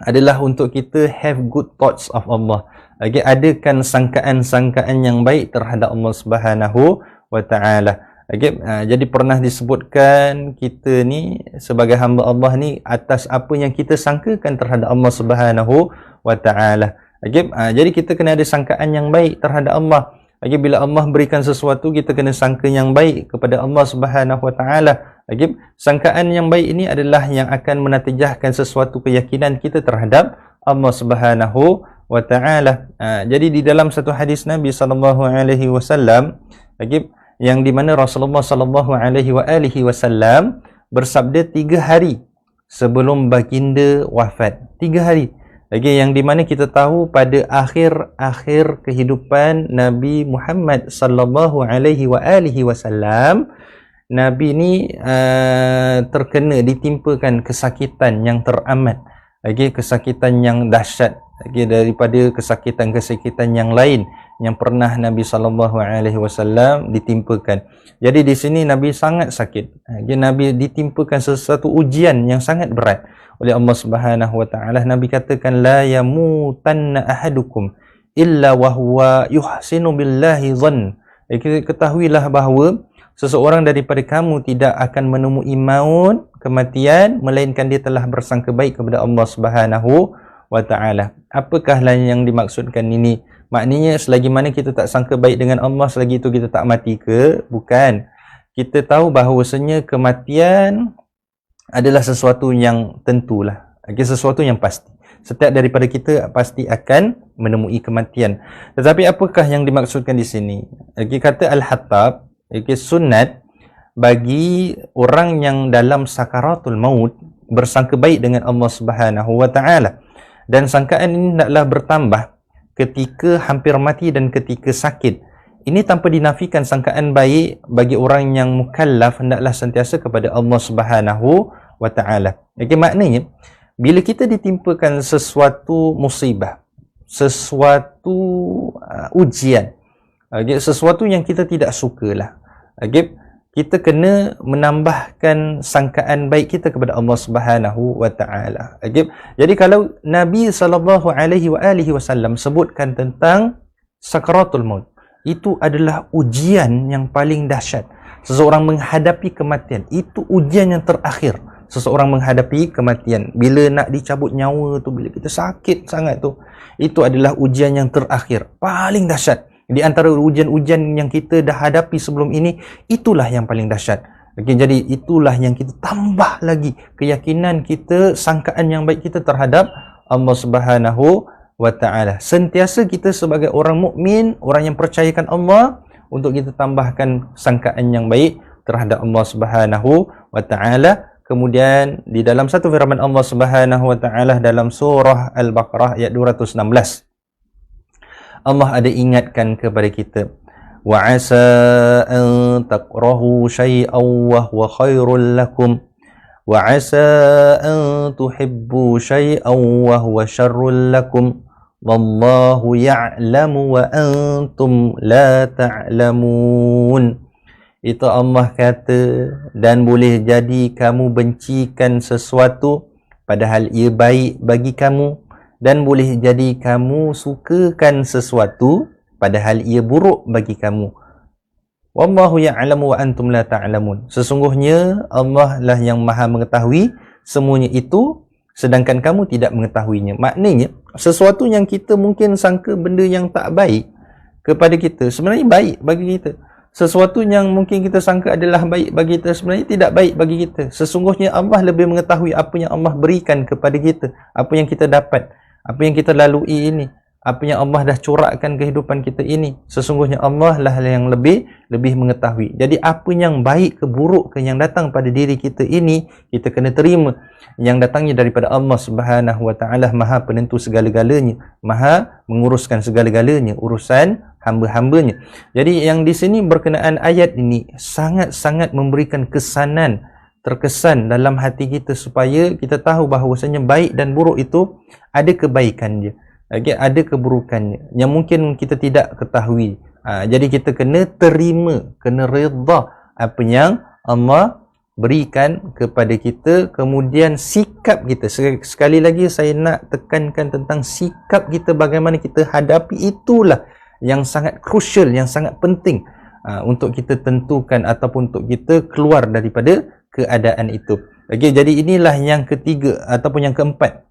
adalah untuk kita have good thoughts of Allah. Okay, adakan sangkaan-sangkaan yang baik terhadap Allah Subhanahu Wa Taala. Okay, jadi pernah disebutkan kita ni sebagai hamba Allah ni atas apa yang kita sangkakan terhadap Allah Subhanahu Wa Taala. Okay, jadi kita kena ada sangkaan yang baik terhadap Allah. Okay, bila Allah berikan sesuatu, kita kena sangka yang baik kepada Allah Subhanahu Wa Taala. Okay, sangkaan yang baik ini adalah yang akan menatijahkan sesuatu keyakinan kita terhadap Allah Subhanahu Wa Taala. Jadi di dalam satu hadis Nabi SAW, okay, yang di mana Rasulullah SAW bersabda 3 hari sebelum baginda wafat. 3 hari. Okay, yang di mana kita tahu pada akhir kehidupan Nabi Muhammad sallallahu alaihi wasallam, Nabi ni ditimpakan kesakitan yang teramat. Okay, kesakitan yang dahsyat, okay, daripada kesakitan-kesakitan yang lain yang pernah Nabi sallallahu alaihi wasallam ditimpakan. Jadi di sini Nabi sangat sakit. Okay, Nabi ditimpakan sesuatu ujian yang sangat berat oleh Allah Subhanahu wa taala. Nabi katakan, la yamutanna ahadukum illa wa huwa yuhsinu billahi dhann. Ketahuilah bahawa seseorang daripada kamu tidak akan menemui maut, kematian, melainkan dia telah bersangka baik kepada Allah Subhanahu wa taala. Apakah yang dimaksudkan ini? Maknanya selagi mana kita tak sangka baik dengan Allah, selagi itu kita tak mati ke? Bukan. Kita tahu bahawasanya kematian adalah sesuatu yang tentulah. Okay, sesuatu yang pasti. Setiap daripada kita pasti akan menemui kematian. Tetapi apakah yang dimaksudkan di sini? Okay, kata Al-Hattab, okay, sunat bagi orang yang dalam sakaratul maut bersangka baik dengan Allah Subhanahu wa taala. Dan sangkaan ini hendaklah bertambah ketika hampir mati dan ketika sakit. Ini tanpa dinafikan sangkaan baik bagi orang yang mukallaf hendaklah sentiasa kepada Allah Subhanahu wa taala. Okay, maknanya bila kita ditimpakan sesuatu musibah, sesuatu ujian, okay, sesuatu yang kita tidak sukalah, okay, kita kena menambahkan sangkaan baik kita kepada Allah Subhanahu wa taala. Okay? Jadi kalau Nabi sallallahu alaihi wasallam sebutkan tentang sakaratul maut, itu adalah ujian yang paling dahsyat. Seseorang menghadapi kematian, itu ujian yang terakhir. Seseorang menghadapi kematian, bila nak dicabut nyawa tu, bila kita sakit sangat tu, itu adalah ujian yang terakhir, paling dahsyat. Di antara ujian-ujian yang kita dah hadapi sebelum ini, itulah yang paling dahsyat. Okay, jadi itulah yang kita tambah lagi keyakinan kita, sangkaan yang baik kita terhadap Allah Subhanahu wa taala. Sentiasa kita sebagai orang mukmin, orang yang percayakan Allah, untuk kita tambahkan sangkaan yang baik terhadap Allah Subhanahu wa taala. Kemudian di dalam satu firman Allah Subhanahu wa taala dalam surah Al-Baqarah ayat 216, Allah ada ingatkan kepada kita, wa asa an takrahu syai'an wa huwa khairul lakum wa asa an tuhibbu syai'an wa huwa syarrul lakum wallahu ya'lamu wa antum la ta'lamun. Itu Allah kata, dan boleh jadi kamu bencikan sesuatu padahal ia baik bagi kamu, dan boleh jadi kamu sukakan sesuatu padahal ia buruk bagi kamu. Wallahu ya'lamu wa antum la ta'lamun. Sesungguhnya Allah lah yang maha mengetahui semuanya itu, sedangkan kamu tidak mengetahuinya. Maknanya sesuatu yang kita mungkin sangka benda yang tak baik kepada kita, sebenarnya baik bagi kita. Sesuatu yang mungkin kita sangka adalah baik bagi kita, sebenarnya tidak baik bagi kita. Sesungguhnya Allah lebih mengetahui apa yang Allah berikan kepada kita, apa yang kita dapat, apa yang kita lalui ini, apa yang Allah dah corakkan kehidupan kita ini. Sesungguhnya Allah lah yang lebih mengetahui. Jadi apa yang baik ke buruk ke yang datang pada diri kita ini, kita kena terima. Yang datangnya daripada Allah Subhanahu wa taala, maha penentu segala-galanya, maha menguruskan segala-galanya, urusan hamba-hambanya. Jadi yang di sini berkenaan ayat ini sangat-sangat memberikan terkesan dalam hati kita, supaya kita tahu bahawasanya baik dan buruk itu ada kebaikan dia, okay, ada keburukannya yang mungkin kita tidak ketahui. Jadi kita kena terima, kena redha apa yang Allah berikan kepada kita. Kemudian sikap kita, sekali lagi saya nak tekankan tentang sikap kita, bagaimana kita hadapi, itulah yang sangat crucial, yang sangat penting untuk kita tentukan ataupun untuk kita keluar daripada keadaan itu. Okay, jadi inilah yang ketiga ataupun yang keempat,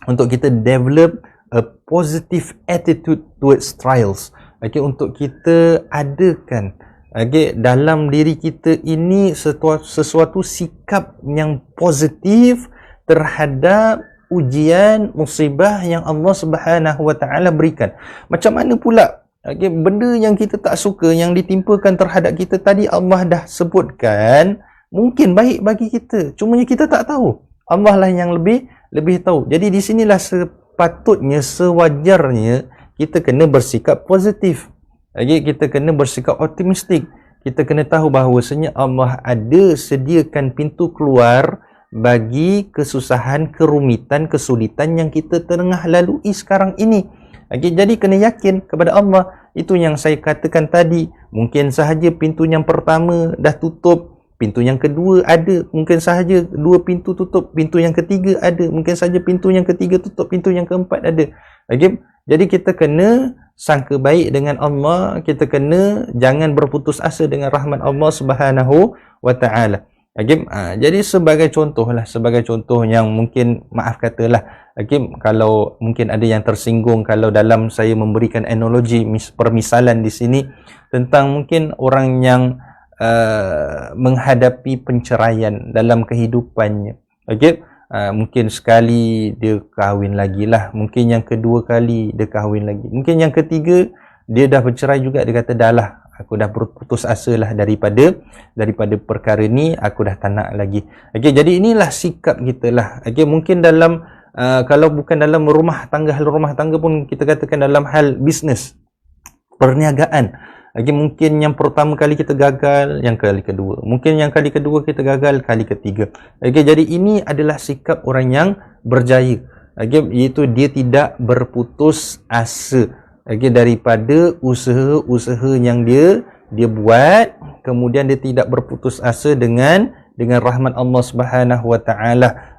untuk kita develop a positive attitude towards trials. Okay, untuk kita adakan, okay, dalam diri kita ini sesuatu sikap yang positif terhadap ujian, musibah yang Allah Subhanahu wa taala berikan. Macam mana pula, okay, benda yang kita tak suka yang ditimpakan terhadap kita tadi, Allah dah sebutkan mungkin baik bagi kita, cuma kita tak tahu. Allah lah yang lebih tahu. Jadi di sinilah sepatutnya, sewajarnya kita kena bersikap positif. Kita kena bersikap optimistik. Kita kena tahu bahawasanya Allah ada sediakan pintu keluar bagi kesusahan, kerumitan, kesulitan yang kita tengah lalui sekarang ini. Jadi kena yakin kepada Allah. Itu yang saya katakan tadi. Mungkin sahaja pintu yang pertama dah tutup, pintu yang kedua ada, mungkin sahaja 2 pintu tutup, pintu yang ketiga ada, mungkin sahaja pintu yang ketiga tutup, pintu yang keempat ada. Jadi kita kena sangka baik dengan Allah, kita kena jangan berputus asa dengan rahmat Allah Subhanahu wa taala. Jadi sebagai contoh yang mungkin maaf katalah, kalau mungkin ada yang tersinggung kalau dalam saya memberikan analogi, permisalan di sini tentang mungkin orang yang menghadapi penceraian dalam kehidupannya. Mungkin sekali dia kahwin lagi lah, mungkin yang kedua kali dia kahwin lagi, mungkin yang ketiga dia dah bercerai juga, dia kata dah lah, aku dah berputus asa lah daripada perkara ni, aku dah tak nak lagi. Jadi inilah sikap kita lah. Mungkin dalam kalau bukan dalam rumah tangga pun kita katakan dalam hal bisnes, perniagaan. Mungkin yang pertama kali kita gagal, yang kali kedua. Mungkin yang kali kedua kita gagal, kali ketiga. Jadi ini adalah sikap orang yang berjaya. Iaitu dia tidak berputus asa daripada usaha-usaha yang dia buat. Kemudian dia tidak berputus asa dengan rahmat Allah Subhanahu wa taala.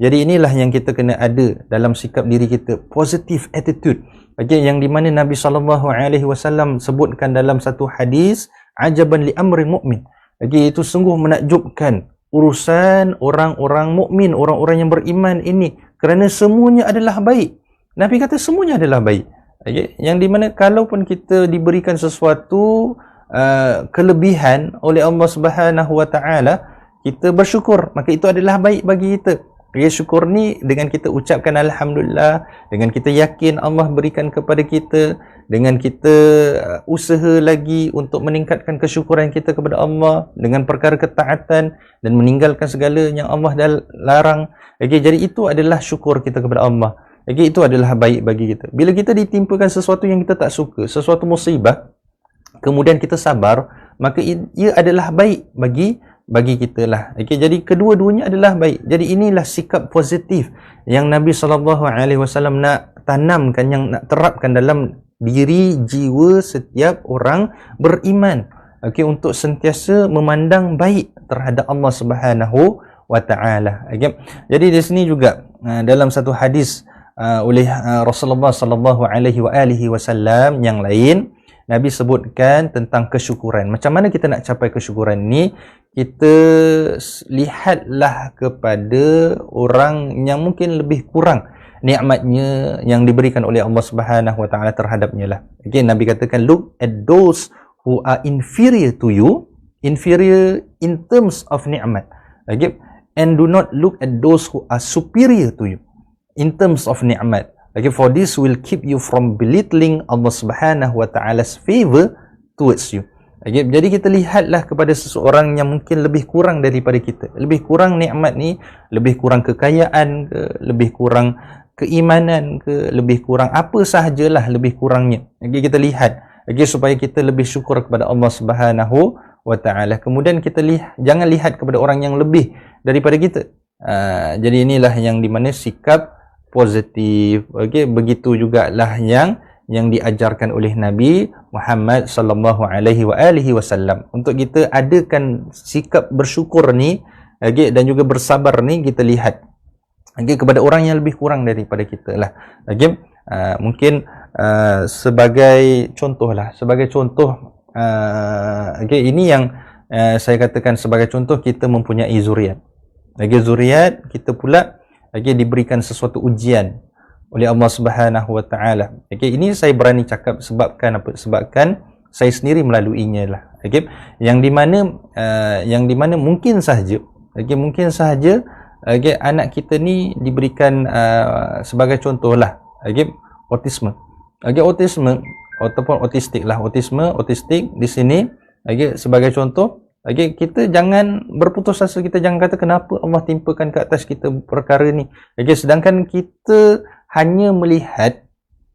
Jadi inilah yang kita kena ada dalam sikap diri kita, positive attitude. Yang di mana Nabi SAW sebutkan dalam satu hadis, ajaban li amri mu'min. Itu sungguh menakjubkan urusan orang-orang mukmin, orang-orang yang beriman ini, kerana semuanya adalah baik. Nabi kata semuanya adalah baik. Yang di mana kalaupun kita diberikan sesuatu kelebihan oleh Allah Subhanahu wa taala, kita bersyukur, maka itu adalah baik bagi kita. Syukur ni dengan kita ucapkan Alhamdulillah, dengan kita yakin Allah berikan kepada kita, dengan kita usaha lagi untuk meningkatkan kesyukuran kita kepada Allah dengan perkara ketaatan dan meninggalkan segala yang Allah dah larang. Jadi itu adalah syukur kita kepada Allah. Itu adalah baik bagi kita. Bila kita ditimpakan sesuatu yang kita tak suka, sesuatu musibah, kemudian kita sabar, maka ia adalah baik bagi kita lah. Jadi kedua-duanya adalah baik. Jadi inilah sikap positif yang Nabi SAW nak tanamkan, yang nak terapkan dalam diri jiwa setiap orang beriman. Untuk sentiasa memandang baik terhadap Allah Subhanahu wa taala. Jadi di sini juga dalam satu hadis oleh Rasulullah SAW yang lain, Nabi sebutkan tentang kesyukuran. Macam mana kita nak capai kesyukuran ni? Kita lihatlah kepada orang yang mungkin lebih kurang nikmatnya yang diberikan oleh Allah Subhanahu wa taala terhadapnya lah. Nabi katakan, look at those who are inferior to you, inferior in terms of ni'mat. And do not look at those who are superior to you in terms of ni'mat. For this will keep you from belittling Allah Subhanahu wa taala's favor towards you. Jadi kita lihatlah kepada seseorang yang mungkin lebih kurang daripada kita, lebih kurang nikmat ni, lebih kurang kekayaan ke, lebih kurang keimanan ke, lebih kurang apa sahajalah lebih kurangnya. Kita lihat supaya kita lebih syukur kepada Allah Subhanahu wa taala. Kemudian kita jangan lihat kepada orang yang lebih daripada kita. Jadi inilah yang di mana sikap positif. Begitu jugalah yang diajarkan oleh Nabi Muhammad sallallahu alaihi wasallam. Untuk kita adakan sikap bersyukur ni, dan juga bersabar ni, kita lihat kepada orang yang lebih kurang daripada kita lah. Mungkin sebagai contoh, ini yang saya katakan sebagai contoh, kita mempunyai zuriat. Zuriat kita pula diberikan sesuatu ujian oleh Allah Subhanahu wa taala. Ini saya berani cakap sebabkan apa? Sebabkan saya sendiri melaluinya lah. Yang di mana mungkin sahaja anak kita ni diberikan sebagai contohlah autisme. Autisme ataupun otistik lah. Otistik di sini sebagai contoh. Kita jangan berputus asa, kita jangan kata kenapa Allah timpakan ke atas kita perkara ni. Sedangkan kita hanya melihat,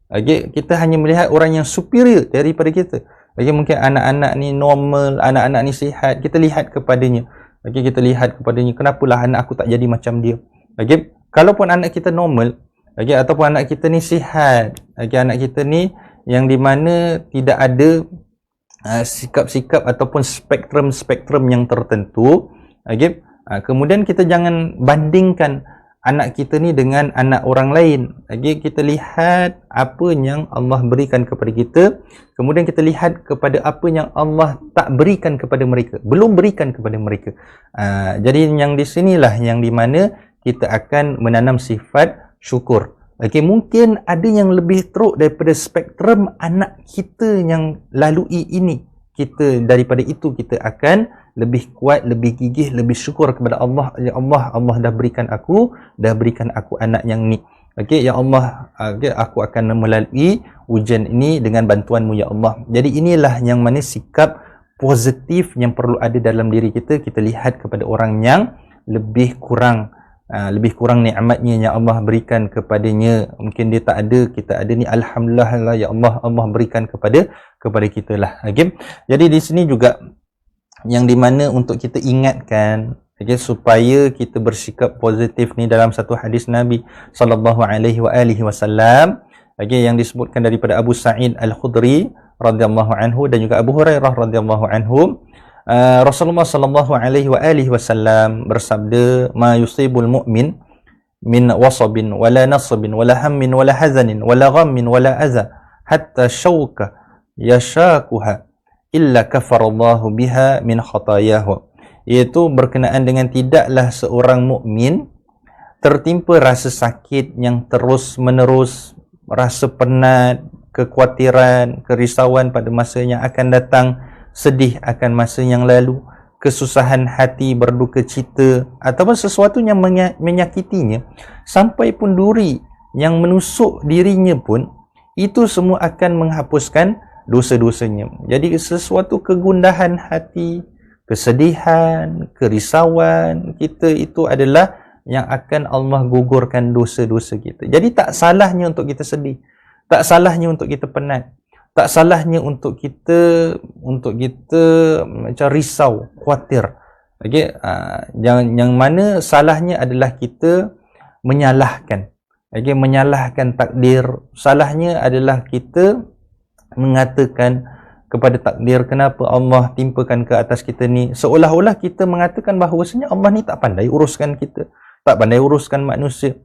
okey, kita hanya melihat orang yang superior daripada kita. Okey, mungkin anak-anak ni normal, anak-anak ni sihat, kita lihat kepadanya. Okey, kita lihat kepadanya, kenapalah anak aku tak jadi macam dia. Okey, kalaupun anak kita normal, okey, ataupun anak kita ni sihat, okey, anak kita ni yang di mana tidak ada sikap-sikap ataupun spektrum-spektrum yang tertentu, okey, kemudian kita jangan bandingkan anak kita ni dengan anak orang lain. Okey, kita lihat apa yang Allah berikan kepada kita, kemudian kita lihat kepada apa yang Allah tak berikan kepada mereka, belum berikan kepada mereka. Jadi yang di sinilah yang di mana kita akan menanam sifat syukur. Okey, mungkin ada yang lebih teruk daripada spektrum anak kita yang lalui ini. Kita daripada itu kita akan lebih kuat, lebih gigih, lebih syukur kepada Allah. Ya Allah, Allah dah berikan aku anak yang ni. Okey, ya Allah, okay, aku akan melalui ujian ini dengan bantuanmu ya Allah. Jadi inilah yang mana sikap positif yang perlu ada dalam diri kita. Kita lihat kepada orang yang lebih kurang nikmatnya yang Allah berikan kepadanya. Mungkin dia tak ada, kita ada ni, alhamdulillah lah ya Allah, Allah berikan kepada kita lah. Okay? Jadi di sini juga yang di mana untuk kita ingatkan, okay, supaya kita bersikap positif ni dalam satu hadis Nabi sallallahu alaihi wasallam, okay, yang disebutkan daripada Abu Sa'id Al-Khudri radhiyallahu anhu dan juga Abu Hurairah radhiyallahu anhu. Rasulullah sallallahu alaihi wasallam bersabda, ma yusibul mu'min min wasabin wala nasabin wala hammin wala hazanin wala ghammin wala adha hatta syauka yashakuha illa kafarallahu biha min khatayahu. Iaitu berkenaan dengan tidaklah seorang mukmin tertimpa rasa sakit yang terus menerus, rasa penat, kekhawatiran, kerisauan pada masa yang akan datang, sedih akan masa yang lalu, kesusahan hati, berduka cita, ataupun sesuatu yang menyakitinya, sampai pun duri yang menusuk dirinya pun, itu semua akan menghapuskan dosa-dosanya. Jadi sesuatu kegundahan hati, kesedihan, kerisauan kita itu adalah yang akan Allah gugurkan dosa-dosa kita. Jadi tak salahnya untuk kita sedih, tak salahnya untuk kita penat, tak salahnya untuk kita macam risau, khawatir. Okey, yang mana salahnya adalah kita menyalahkan. Okey, menyalahkan takdir. Salahnya adalah kita mengatakan kepada takdir, kenapa Allah timpakan ke atas kita ni, seolah-olah kita mengatakan bahawasanya Allah ni tak pandai uruskan kita, tak pandai uruskan manusia.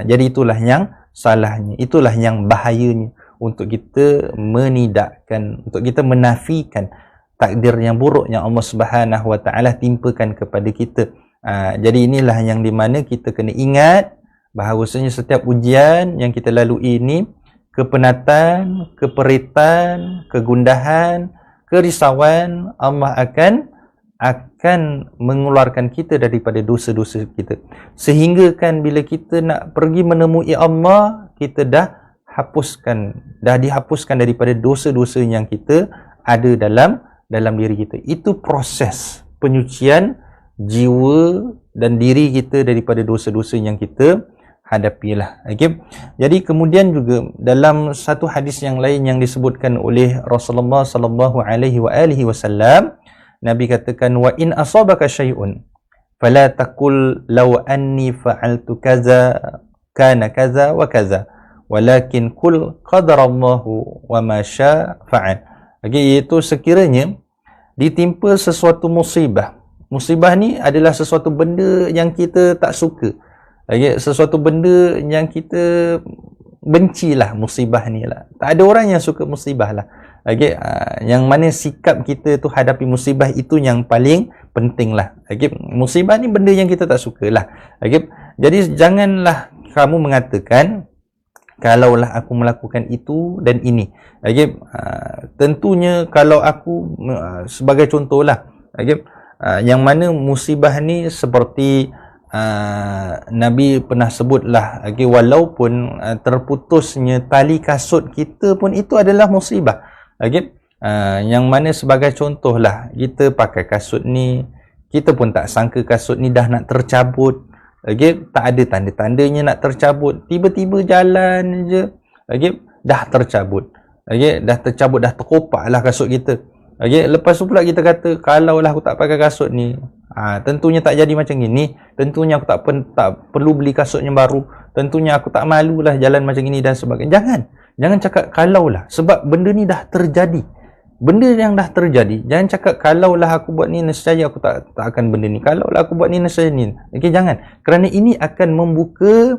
Jadi itulah yang salahnya, itulah yang bahayanya, untuk kita menidakkan, untuk kita menafikan takdir yang buruk yang Allah Subhanahu Wa Taala timpakan kepada kita. Jadi inilah yang di mana kita kena ingat bahawasanya setiap ujian yang kita lalui ini, kepenatan, keperitan, kegundahan, kerisauan, Allah akan mengeluarkan kita daripada dosa-dosa kita. Sehingga kan bila kita nak pergi menemui Allah, kita dah dihapuskan daripada dosa-dosa yang kita ada dalam diri kita. Itu proses penyucian jiwa dan diri kita daripada dosa-dosa yang kita hadapilah. Okay? Jadi kemudian juga dalam satu hadis yang lain yang disebutkan oleh Rasulullah sallallahu alaihi wasallam, Nabi katakan, wa in asabaka syai'un fala taqul law anni fa'altu kaza kana kaza wa kaza walakin kul qadarallahu wa ma syaa fa'al. Okay, iaitu sekiranya ditimpa sesuatu musibah. Musibah ni adalah sesuatu benda yang kita tak suka. Okay, sesuatu benda yang kita bencilah, musibah ni lah. Tak ada orang yang suka musibah lah. Okay, yang mana sikap kita tu hadapi musibah itu yang paling penting lah. Okay, musibah ni benda yang kita tak suka lah. Okay, jadi janganlah kamu mengatakan, kalaulah aku melakukan itu dan ini. Okay, tentunya kalau aku sebagai contohlah, okay, yang mana musibah ni seperti Nabi pernah sebutlah, okay, walaupun terputusnya tali kasut kita pun itu adalah musibah. Okay, yang mana sebagai contohlah, kita pakai kasut ni, kita pun tak sangka kasut ni dah nak tercabut, okey, tak ada tanda-tandanya nak tercabut, tiba-tiba jalan je, okey, dah tercabut, okey, dah tercabut, dah terkopak lah kasut kita, okey. Lepas tu pula kita kata, kalau lah aku tak pakai kasut ni, tentunya tak jadi macam ni, tentunya aku tak perlu beli kasut yang baru, tentunya aku tak malulah jalan macam ini dan sebagainya. Jangan cakap kalau lah, sebab benda ni dah terjadi. Benda yang dah terjadi, jangan cakap kalau lah aku buat ni nescaya aku tak akan benda ni, kalau lah aku buat ni nescaya ni. Okey, jangan. Kerana ini akan membuka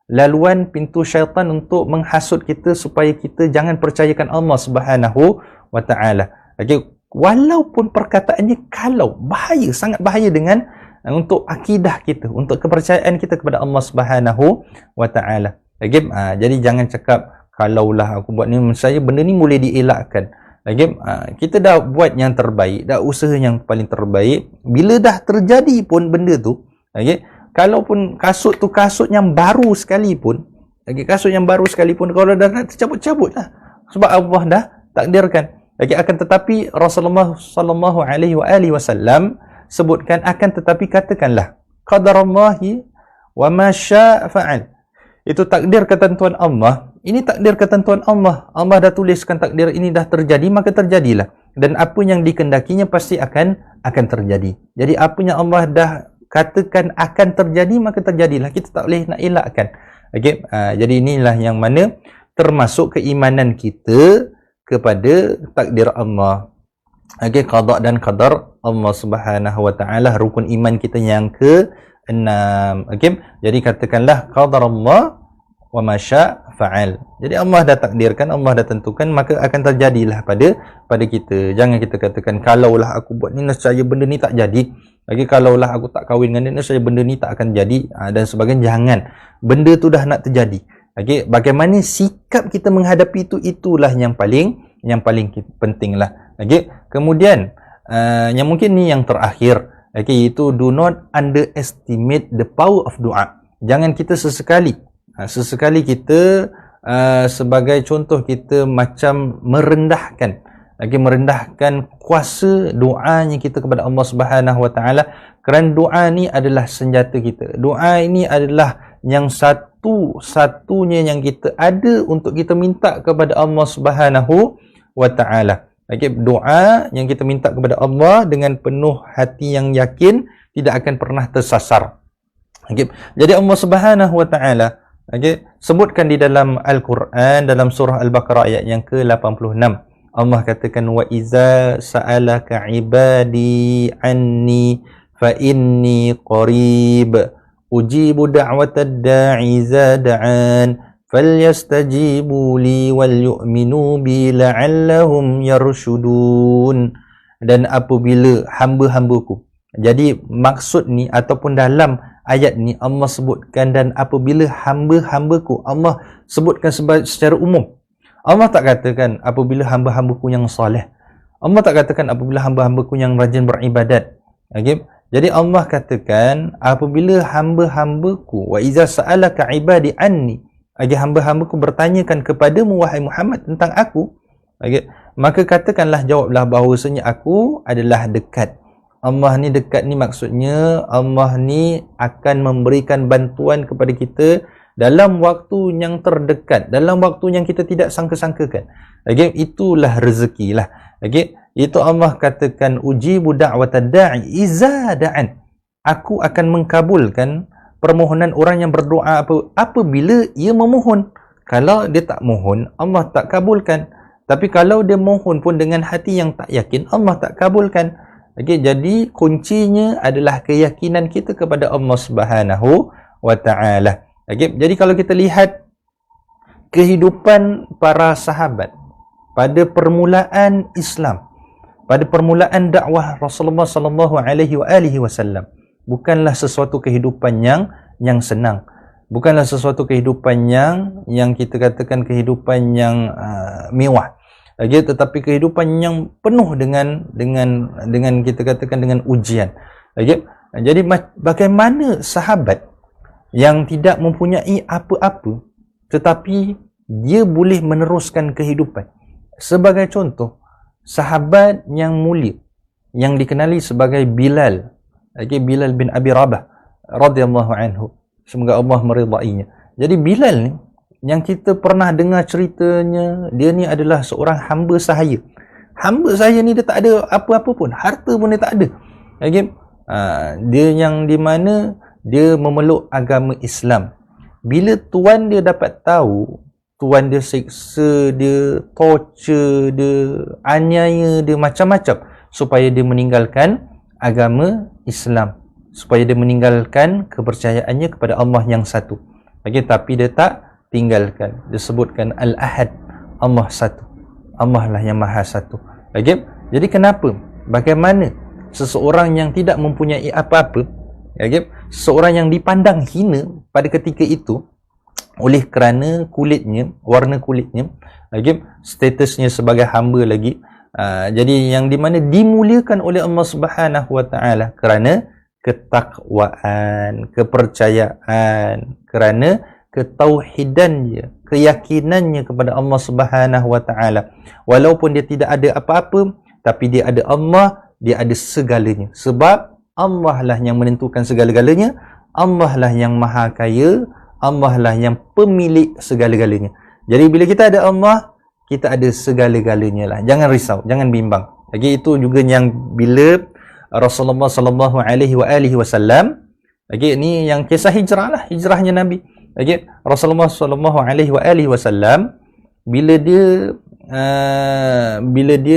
laluan pintu syaitan untuk menghasut kita supaya kita jangan percayakan Allah Subhanahu wa taala. Okey, walaupun perkataannya kalau, bahaya, sangat bahaya dengan untuk akidah kita, untuk kepercayaan kita kepada Allah Subhanahu wa taala. Okey, jadi jangan cakap kalau lah aku buat ni nescaya benda ni boleh dielakkan. Okay, kita dah buat yang terbaik, dah usaha yang paling terbaik. Bila dah terjadi pun benda tu, okay, kalaupun kasut tu kasut yang baru sekalipun, okay, kasut yang baru sekalipun, kalau dah nak tercabut-cabut lah, sebab Allah dah takdirkan. Okay, akan tetapi Rasulullah sallallahu alaihi wasallam sebutkan, akan tetapi katakanlah qadarallahi wa ma syaa fa'al. Itu takdir ketentuan Allah. Ini takdir ketentuan Allah. Allah dah tuliskan takdir ini dah terjadi, maka terjadilah. Dan apa yang dikendakinya pasti akan terjadi. Jadi apa yang Allah dah katakan akan terjadi, maka terjadilah. Kita tak boleh nak elakkan. Okey, jadi inilah yang mana termasuk keimanan kita kepada takdir Allah. Okey, qada dan qadar Allah Subhanahu wa taala, rukun iman kita yang ke-6. Okey, jadi katakanlah qadar Allah wa ma syaa fa'al. Jadi Allah dah takdirkan, Allah dah tentukan, maka akan terjadilah pada kita. Jangan kita katakan kalaulah aku buat ni nescaya benda ni tak jadi. Lagi kalaulah aku tak kahwin dengan dia nescaya benda ni tak akan jadi, dan sebagainya. Jangan. Benda tu dah nak terjadi. Okey, bagaimana sikap kita menghadapi itu, itulah yang paling pentinglah. Okey, kemudian yang mungkin ni yang terakhir, okey, itu do not underestimate the power of doa. Jangan kita sesekali kita sebagai contoh kita macam merendahkan kuasa doanya kita kepada Allah Subhanahu wa taala, kerana doa ni adalah senjata kita. Doa ini adalah yang satu-satunya yang kita ada untuk kita minta kepada Allah Subhanahu wa taala. Okey, doa yang kita minta kepada Allah dengan penuh hati yang yakin tidak akan pernah tersasar. Okey, jadi Allah Subhanahu wa taala, okay, sebutkan di dalam Al-Quran, dalam surah Al-Baqarah ayat yang ke-86. Allah katakan, wa iza sa'alaka ibadi anni fa inni qarib ujibu da'watad da'i iza da'an falyastajibu li wal yu'minu bi la'allahum yarshudun. Dan apabila hamba-hambaku, jadi maksud ni ataupun dalam ayat ni Allah sebutkan, dan apabila hamba-hambaku, Allah sebutkan secara umum. Allah tak katakan apabila hamba-hambaku yang soleh. Allah tak katakan apabila hamba-hambaku yang rajin beribadat. Okay? Jadi Allah katakan apabila hamba-hambaku, wa iza sa'alaka ibadi anni, agar hamba-hambaku bertanyakan kepadamu wahai Muhammad tentang aku, okay, maka katakanlah, jawablah bahawasanya aku adalah dekat. Allah ni dekat ni maksudnya Allah ni akan memberikan bantuan kepada kita dalam waktu yang terdekat, dalam waktu yang kita tidak sangka-sangkakan. Okay, itulah rezeki lah. Okay, itu Allah katakan ujibu da'watad da'i iza da'an. Aku akan mengkabulkan permohonan orang yang berdoa apabila ia memohon. Kalau dia tak mohon, Allah tak kabulkan. Tapi kalau dia mohon pun dengan hati yang tak yakin, Allah tak kabulkan. Okey, jadi kuncinya adalah keyakinan kita kepada Allah Subhanahu wa taala. Okey, jadi kalau kita lihat kehidupan para sahabat pada permulaan Islam, pada permulaan dakwah Rasulullah sallallahu alaihi wasallam, bukanlah sesuatu kehidupan yang senang. Bukanlah sesuatu kehidupan yang kita katakan kehidupan yang mewah. Okay, tetapi kehidupan yang penuh dengan kita katakan dengan ujian. Okay? Jadi bagaimana sahabat yang tidak mempunyai apa-apa tetapi dia boleh meneruskan kehidupan. Sebagai contoh, sahabat yang mulia yang dikenali sebagai Bilal, okay, Bilal bin Abi Rabah. radhiyallahu anhu. Semoga Allah meridainya. Jadi Bilal ni yang kita pernah dengar ceritanya, dia ni adalah seorang hamba sahaya. Hamba sahaya ni dia tak ada apa-apa pun, harta pun dia tak ada. Okay? Dia yang di mana dia memeluk agama Islam. Bila tuan dia dapat tahu, tuan dia seksa, dia torture, dia aniaya, dia macam-macam supaya dia meninggalkan agama Islam, supaya dia meninggalkan kepercayaannya kepada Allah yang satu. Okay? Tapi dia tak tinggalkan. Disebutkan Al-Ahad, Allah satu. Allah lah yang maha satu. Okay? Jadi kenapa? Bagaimana seseorang yang tidak mempunyai apa-apa, okay, seseorang yang dipandang hina pada ketika itu oleh kerana kulitnya, warna kulitnya, okay, statusnya sebagai hamba lagi, jadi yang di mana dimuliakan oleh Allah Subhanahu Wa Taala kerana ketakwaan, kepercayaan, kerana ketauhidannya, keyakinannya kepada Allah Subhanahu Wa Taala. Walaupun dia tidak ada apa-apa, tapi dia ada Allah, dia ada segalanya. Sebab Allah lah yang menentukan segala-galanya, Allah lah yang maha kaya, Allah lah yang pemilik segala-galanya. Jadi bila kita ada Allah, kita ada segala-galanya lah. Jangan risau, jangan bimbang. Lagi itu juga yang bila Rasulullah sallallahu alaihi wasallam, lagi ni yang kisah hijrah lah, hijrahnya Nabi. Okay. Rasulullah sallallahu alaihi wasallam bila dia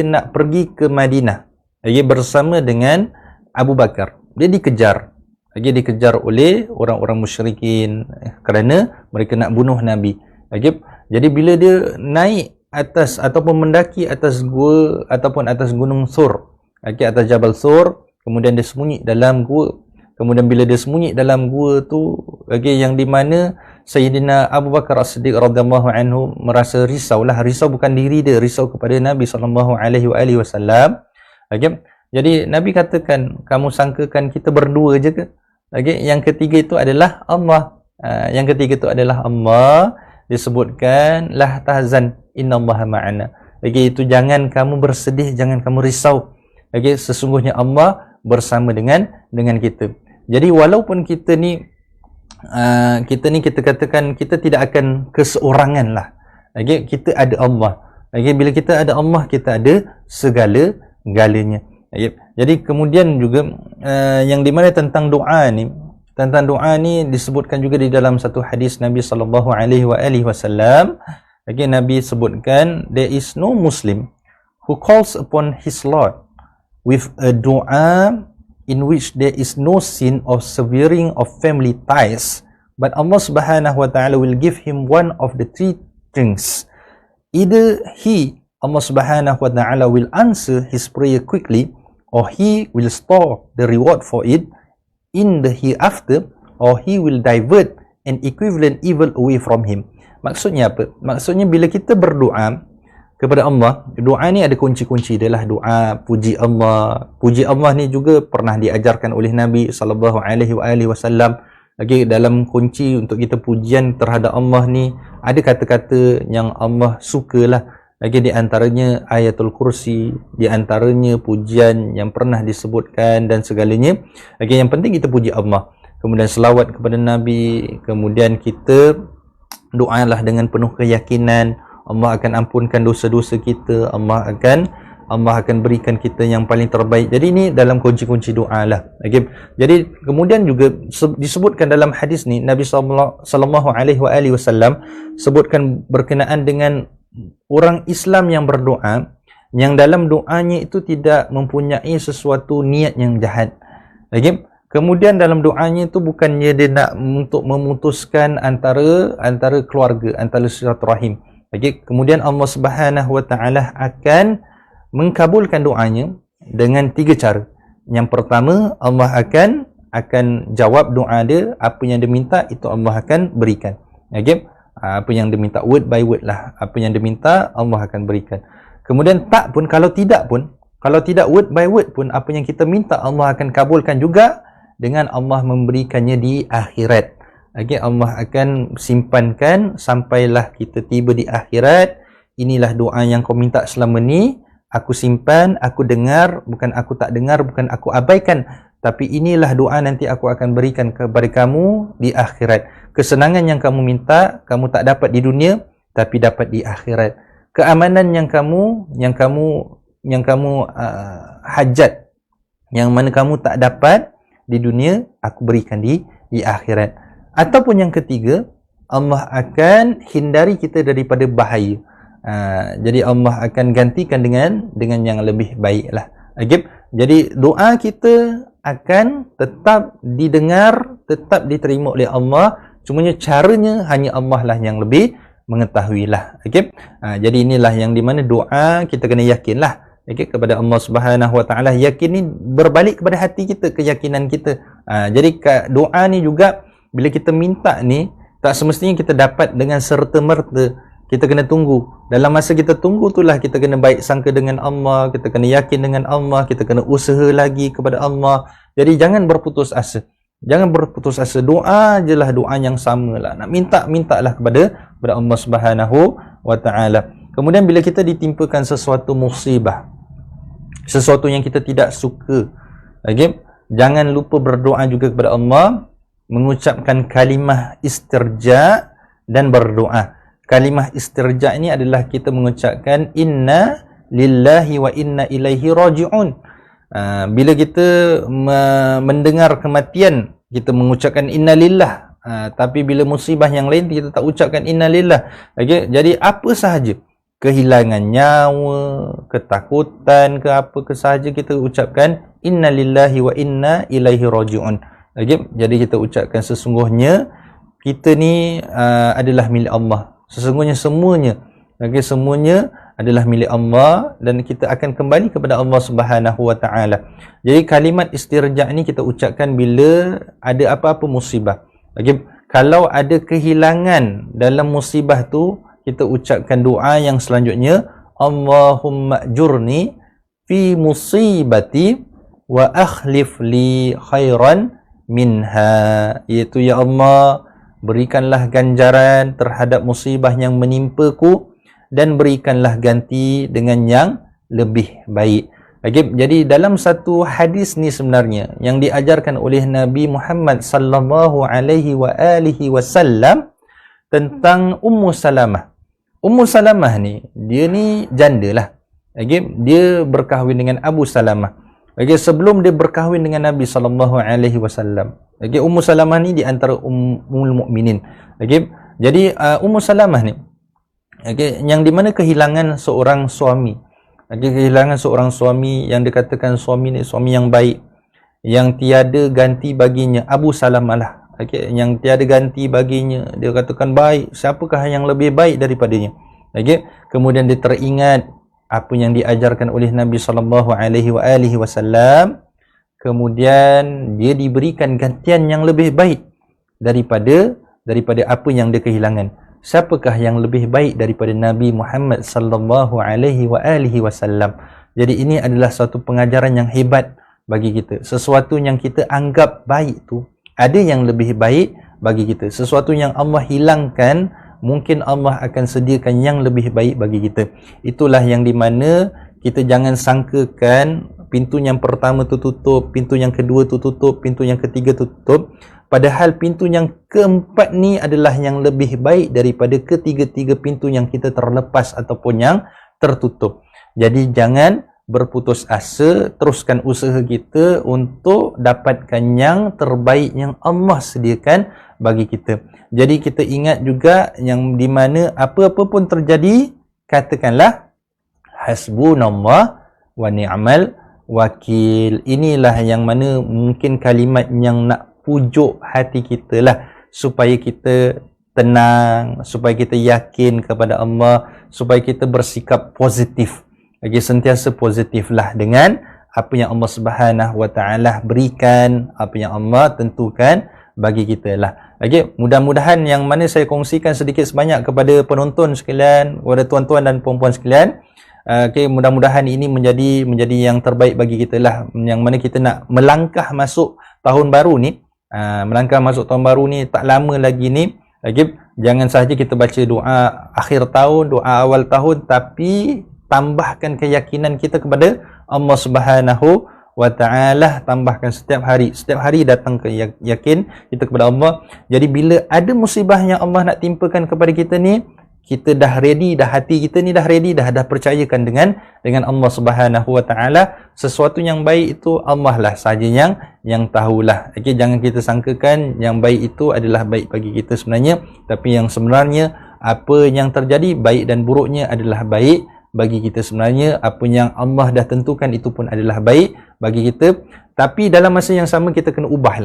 nak pergi ke Madinah, okay, bersama dengan Abu Bakar, dia dikejar. Okay, dikejar oleh orang-orang musyrikin kerana mereka nak bunuh Nabi. Okay. Jadi bila dia naik atas ataupun mendaki atas gua ataupun atas gunung Thur, okay, atas Jabal Thur, kemudian dia sembunyi dalam gua. Kemudian bila dia sembunyi dalam gua tu, okay, yang di mana Sayyidina Abu Bakar As-Siddiq radhiyallahu anhu merasa risaulah. Risau bukan diri dia, risau kepada Nabi sallallahu alaihi wasallam. Okay. Jadi Nabi katakan, kamu sangkakan kita berdua je ke? Okay. Yang ketiga itu adalah Allah. Yang ketiga itu adalah Allah. Disebutkan la tahzan innallaha ma'ana. Okay. Itu jangan kamu bersedih, jangan kamu risau. Okay. Sesungguhnya Allah bersama dengan kita. Jadi walaupun kita katakan kita tidak akan keseorangan lah. Okay? Kita ada Allah. Okay? Bila kita ada Allah, kita ada segala-galanya. Okay? Jadi kemudian juga yang di mana tentang doa ni disebutkan juga di dalam satu hadis Nabi sallallahu alaihi wasallam. Okay? Nabi sebutkan, there is no Muslim who calls upon his Lord with a dua in which there is no sin of severing of family ties, but Allah Subhanahu Wa Taala will give him one of the three things. Either Allah Subhanahu Wa Taala will answer his prayer quickly, or he will store the reward for it in the hereafter, or he will divert an equivalent evil away from him. Maksudnya apa? Maksudnya bila kita berdoa kepada Allah, doa ni ada kunci-kunci dia lah. Doa puji Allah. Puji Allah ni juga pernah diajarkan oleh Nabi sallallahu alaihi wasallam. Okay, dalam kunci untuk kita pujian terhadap Allah ni ada kata-kata yang Allah sukalah. Okay, di antaranya ayatul kursi, di antaranya pujian yang pernah disebutkan dan segalanya. Okay, yang penting kita puji Allah. Kemudian selawat kepada Nabi, kemudian kita doalah dengan penuh keyakinan Allah akan ampunkan dosa-dosa kita, Allah akan berikan kita yang paling terbaik. Jadi ini dalam kunci-kunci doa lah. Okay. Jadi kemudian juga disebutkan dalam hadis ni, Nabi sallallahu alaihi wasallam sebutkan berkenaan dengan orang Islam yang berdoa, yang dalam doanya itu tidak mempunyai sesuatu niat yang jahat. Okay. Kemudian dalam doanya itu bukannya dia nak untuk memutuskan antara keluarga, antara silaturahim. Okay. Kemudian Allah Subhanahu Wa Taala akan mengkabulkan doanya dengan 3 cara. Yang pertama, Allah akan jawab doa dia, apa yang dia minta itu Allah akan berikan. Okay. Apa yang dia minta, word by word lah. Apa yang dia minta Allah akan berikan. Kemudian kalau tidak word by word pun, apa yang kita minta Allah akan kabulkan juga dengan Allah memberikannya di akhirat. Okay, Allah akan simpankan sampailah kita tiba di akhirat. Inilah doa yang kau minta selama ni, aku simpan, aku dengar, bukan aku tak dengar, bukan aku abaikan, tapi inilah doa nanti aku akan berikan kepada kamu di akhirat. Kesenangan yang kamu minta, kamu tak dapat di dunia, tapi dapat di akhirat. Keamanan yang kamu hajat, yang mana kamu tak dapat di dunia, aku berikan di akhirat. Ataupun yang ketiga, Allah akan hindari kita daripada bahaya. Jadi Allah akan gantikan dengan yang lebih baik lah. Okay? Jadi doa kita akan tetap didengar, tetap diterima oleh Allah. Cumanya caranya hanya Allah lah yang lebih mengetahui lah. Okay? Jadi inilah yang di mana doa kita kena yakin lah. Okay? Kepada Allah Subhanahu Wa Taala. Yakin ni berbalik kepada hati kita, keyakinan kita. Jadi doa ni juga bila kita minta ni, tak semestinya kita dapat dengan serta-merta. Kita kena tunggu. Dalam masa kita tunggu itulah kita kena baik sangka dengan Allah, kita kena yakin dengan Allah, kita kena usaha lagi kepada Allah. Jadi jangan berputus asa. Jangan berputus asa. Doa je lah doa yang sama lah. Nak mintalah kepada Allah Subhanahu Wa Taala. Kemudian bila kita ditimpakan sesuatu musibah, sesuatu yang kita tidak suka, okay? Jangan lupa berdoa juga kepada Allah, mengucapkan kalimah istirja dan berdoa. Kalimah istirja ini adalah kita mengucapkan inna lillahi wa inna ilaihi raji'un. Bila kita mendengar kematian, kita mengucapkan inna lillah. Tapi bila musibah yang lain, kita tak ucapkan inna lillah. Okay? Jadi apa sahaja, kehilangan nyawa, ketakutan ke apa ke sahaja, kita ucapkan inna lillahi wa inna ilaihi raji'un. Okay? Jadi kita ucapkan sesungguhnya kita ni adalah milik Allah. Sesungguhnya semuanya, okay, semuanya adalah milik Allah dan kita akan kembali kepada Allah Subhanahu Wa Taala. Jadi kalimat istirja ni kita ucapkan bila ada apa-apa musibah. Okay? Kalau ada kehilangan dalam musibah tu, kita ucapkan doa yang selanjutnya, Allahumma jurni fi musibati wa akhlif li khairan minha. Iaitu, ya Allah, berikanlah ganjaran terhadap musibah yang menimpaku dan berikanlah ganti dengan yang lebih baik. Okay? Jadi dalam satu hadis ni sebenarnya yang diajarkan oleh Nabi Muhammad sallallahu alaihi wasallam tentang Ummu Salamah. Ummu Salamah ni, dia ni janda lah. Okay? Dia berkahwin dengan Abu Salamah. Okay? Sebelum dia berkahwin dengan Nabi sallallahu alaihi wasallam. Okay? Ummu Salamah ni di antara Ummul Mukminin. Okay? Jadi Ummu Salamah ni, okay, yang di mana kehilangan seorang suami. Okay? Kehilangan seorang suami yang dikatakan suami ni suami yang baik, yang tiada ganti baginya. Abu Salamah lah. Okay? Yang tiada ganti baginya. Dia katakan baik. Siapakah yang lebih baik daripadanya? Okay? Kemudian dia teringat apa yang diajarkan oleh Nabi sallallahu alaihi wasallam. Kemudian dia diberikan gantian yang lebih baik daripada apa yang dia kehilangan. Siapakah yang lebih baik daripada Nabi Muhammad sallallahu alaihi wasallam? Jadi ini adalah satu pengajaran yang hebat bagi kita. Sesuatu yang kita anggap baik tu, ada yang lebih baik bagi kita. Sesuatu yang Allah hilangkan, mungkin Allah akan sediakan yang lebih baik bagi kita. Itulah yang di mana kita jangan sangkakan pintu yang pertama tu tutup, pintu yang kedua tu tutup, pintu yang ketiga tu tutup. Padahal pintu yang keempat ni adalah yang lebih baik daripada ketiga-tiga pintu yang kita terlepas ataupun yang tertutup. Jadi jangan berputus asa, teruskan usaha kita untuk dapatkan yang terbaik yang Allah sediakan bagi kita. Jadi kita ingat juga yang di mana apa-apa pun terjadi, katakanlah hasbunallah wa ni'mal wakil. Inilah yang mana mungkin kalimat yang nak pujuk hati kita lah, supaya kita tenang, supaya kita yakin kepada Allah, supaya kita bersikap positif. Okay, sentiasa positif lah dengan apa yang Allah Subhanahu Wa Taala berikan, apa yang Allah tentukan bagi kita lah. Okay, mudah-mudahan yang mana saya kongsikan sedikit sebanyak kepada penonton sekalian, kepada tuan-tuan dan puan-puan sekalian, okay, mudah-mudahan ini menjadi yang terbaik bagi kita lah. Yang mana kita nak melangkah masuk tahun baru ni, melangkah masuk tahun baru ni tak lama lagi ni. Okay, jangan sahaja kita baca doa akhir tahun, doa awal tahun, tapi tambahkan keyakinan kita kepada Allah Subhanahu wa ta'ala, tambahkan setiap hari datang ke yakin kita kepada Allah. Jadi bila ada musibah yang Allah nak timpakan kepada kita ni, kita dah ready, dah hati kita ni dah ready, dah percayakan dengan Allah Subhanahu wa taala. Sesuatu yang baik itu Allah lah saja yang tahulah. Okey, jangan kita sangkakan yang baik itu adalah baik bagi kita sebenarnya, tapi yang sebenarnya apa yang terjadi baik dan buruknya adalah baik bagi kita sebenarnya. Apa yang Allah dah tentukan itu pun adalah baik bagi kita. Tapi dalam masa yang sama kita kena ubah.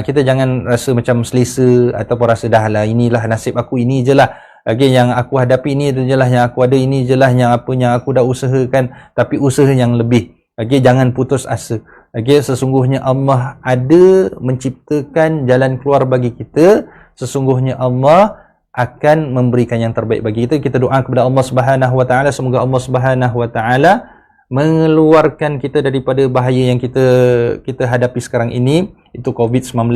Kita jangan rasa macam selesa ataupun rasa dah lah inilah nasib aku, ini je lah. Okay, yang aku hadapi ini je lah, yang aku ada ini je lah, yang aku dah usahakan, tapi usaha yang lebih. Okay, jangan putus asa. Okay, sesungguhnya Allah ada menciptakan jalan keluar bagi kita. Sesungguhnya Allah akan memberikan yang terbaik bagi kita. Kita doa kepada Allah Subhanahu wa taala, semoga Allah Subhanahu wa taala mengeluarkan kita daripada bahaya yang kita hadapi sekarang ini, itu COVID-19.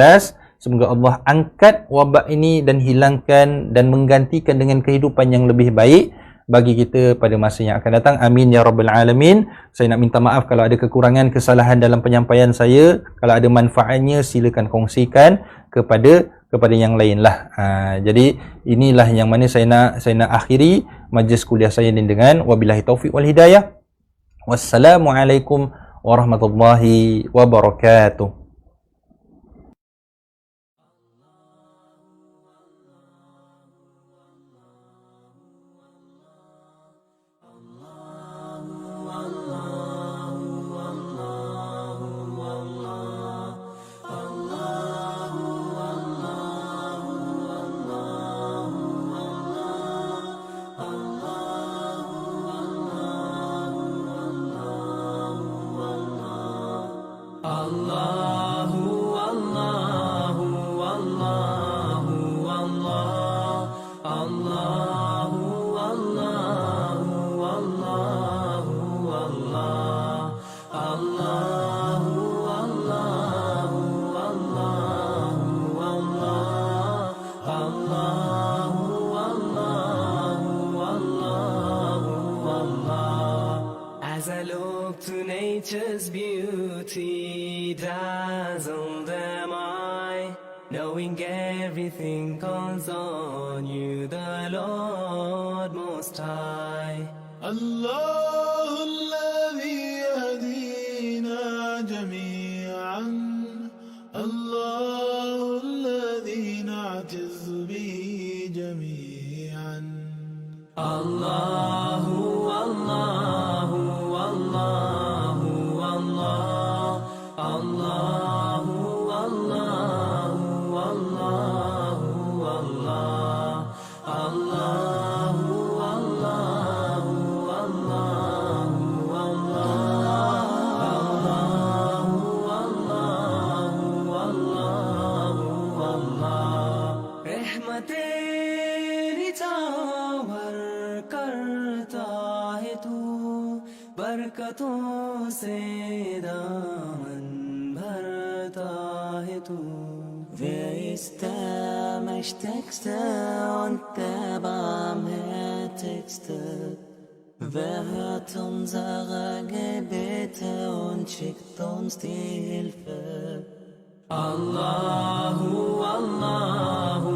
Semoga Allah angkat wabak ini dan hilangkan dan menggantikan dengan kehidupan yang lebih baik bagi kita pada masa yang akan datang. Amin ya rabbal alamin. Saya nak minta maaf kalau ada kekurangan, kesalahan dalam penyampaian saya. Kalau ada manfaatnya silakan kongsikan kepada yang lain lah. Jadi inilah yang mana saya nak akhiri majlis kuliah saya ini dengan wabillahi taufiq wal hidayah. Wassalamualaikum warahmatullahi wabarakatuh. As I look to nature's beauty, dazzled am I, knowing everything calls on you, the Lord Most High. الله الذي يهدينا جميعا، الله الذي نعتز به جميعا. الله الله الله الله الله الله الله الله الله तेरी चावर करता है तू, बरकतों से दामन भरता है तू. Wer ist der Mächtigste und der Barmherzigste? Wer hört unsere Gebete und schickt uns die Hilfe? Allahu, Allahu,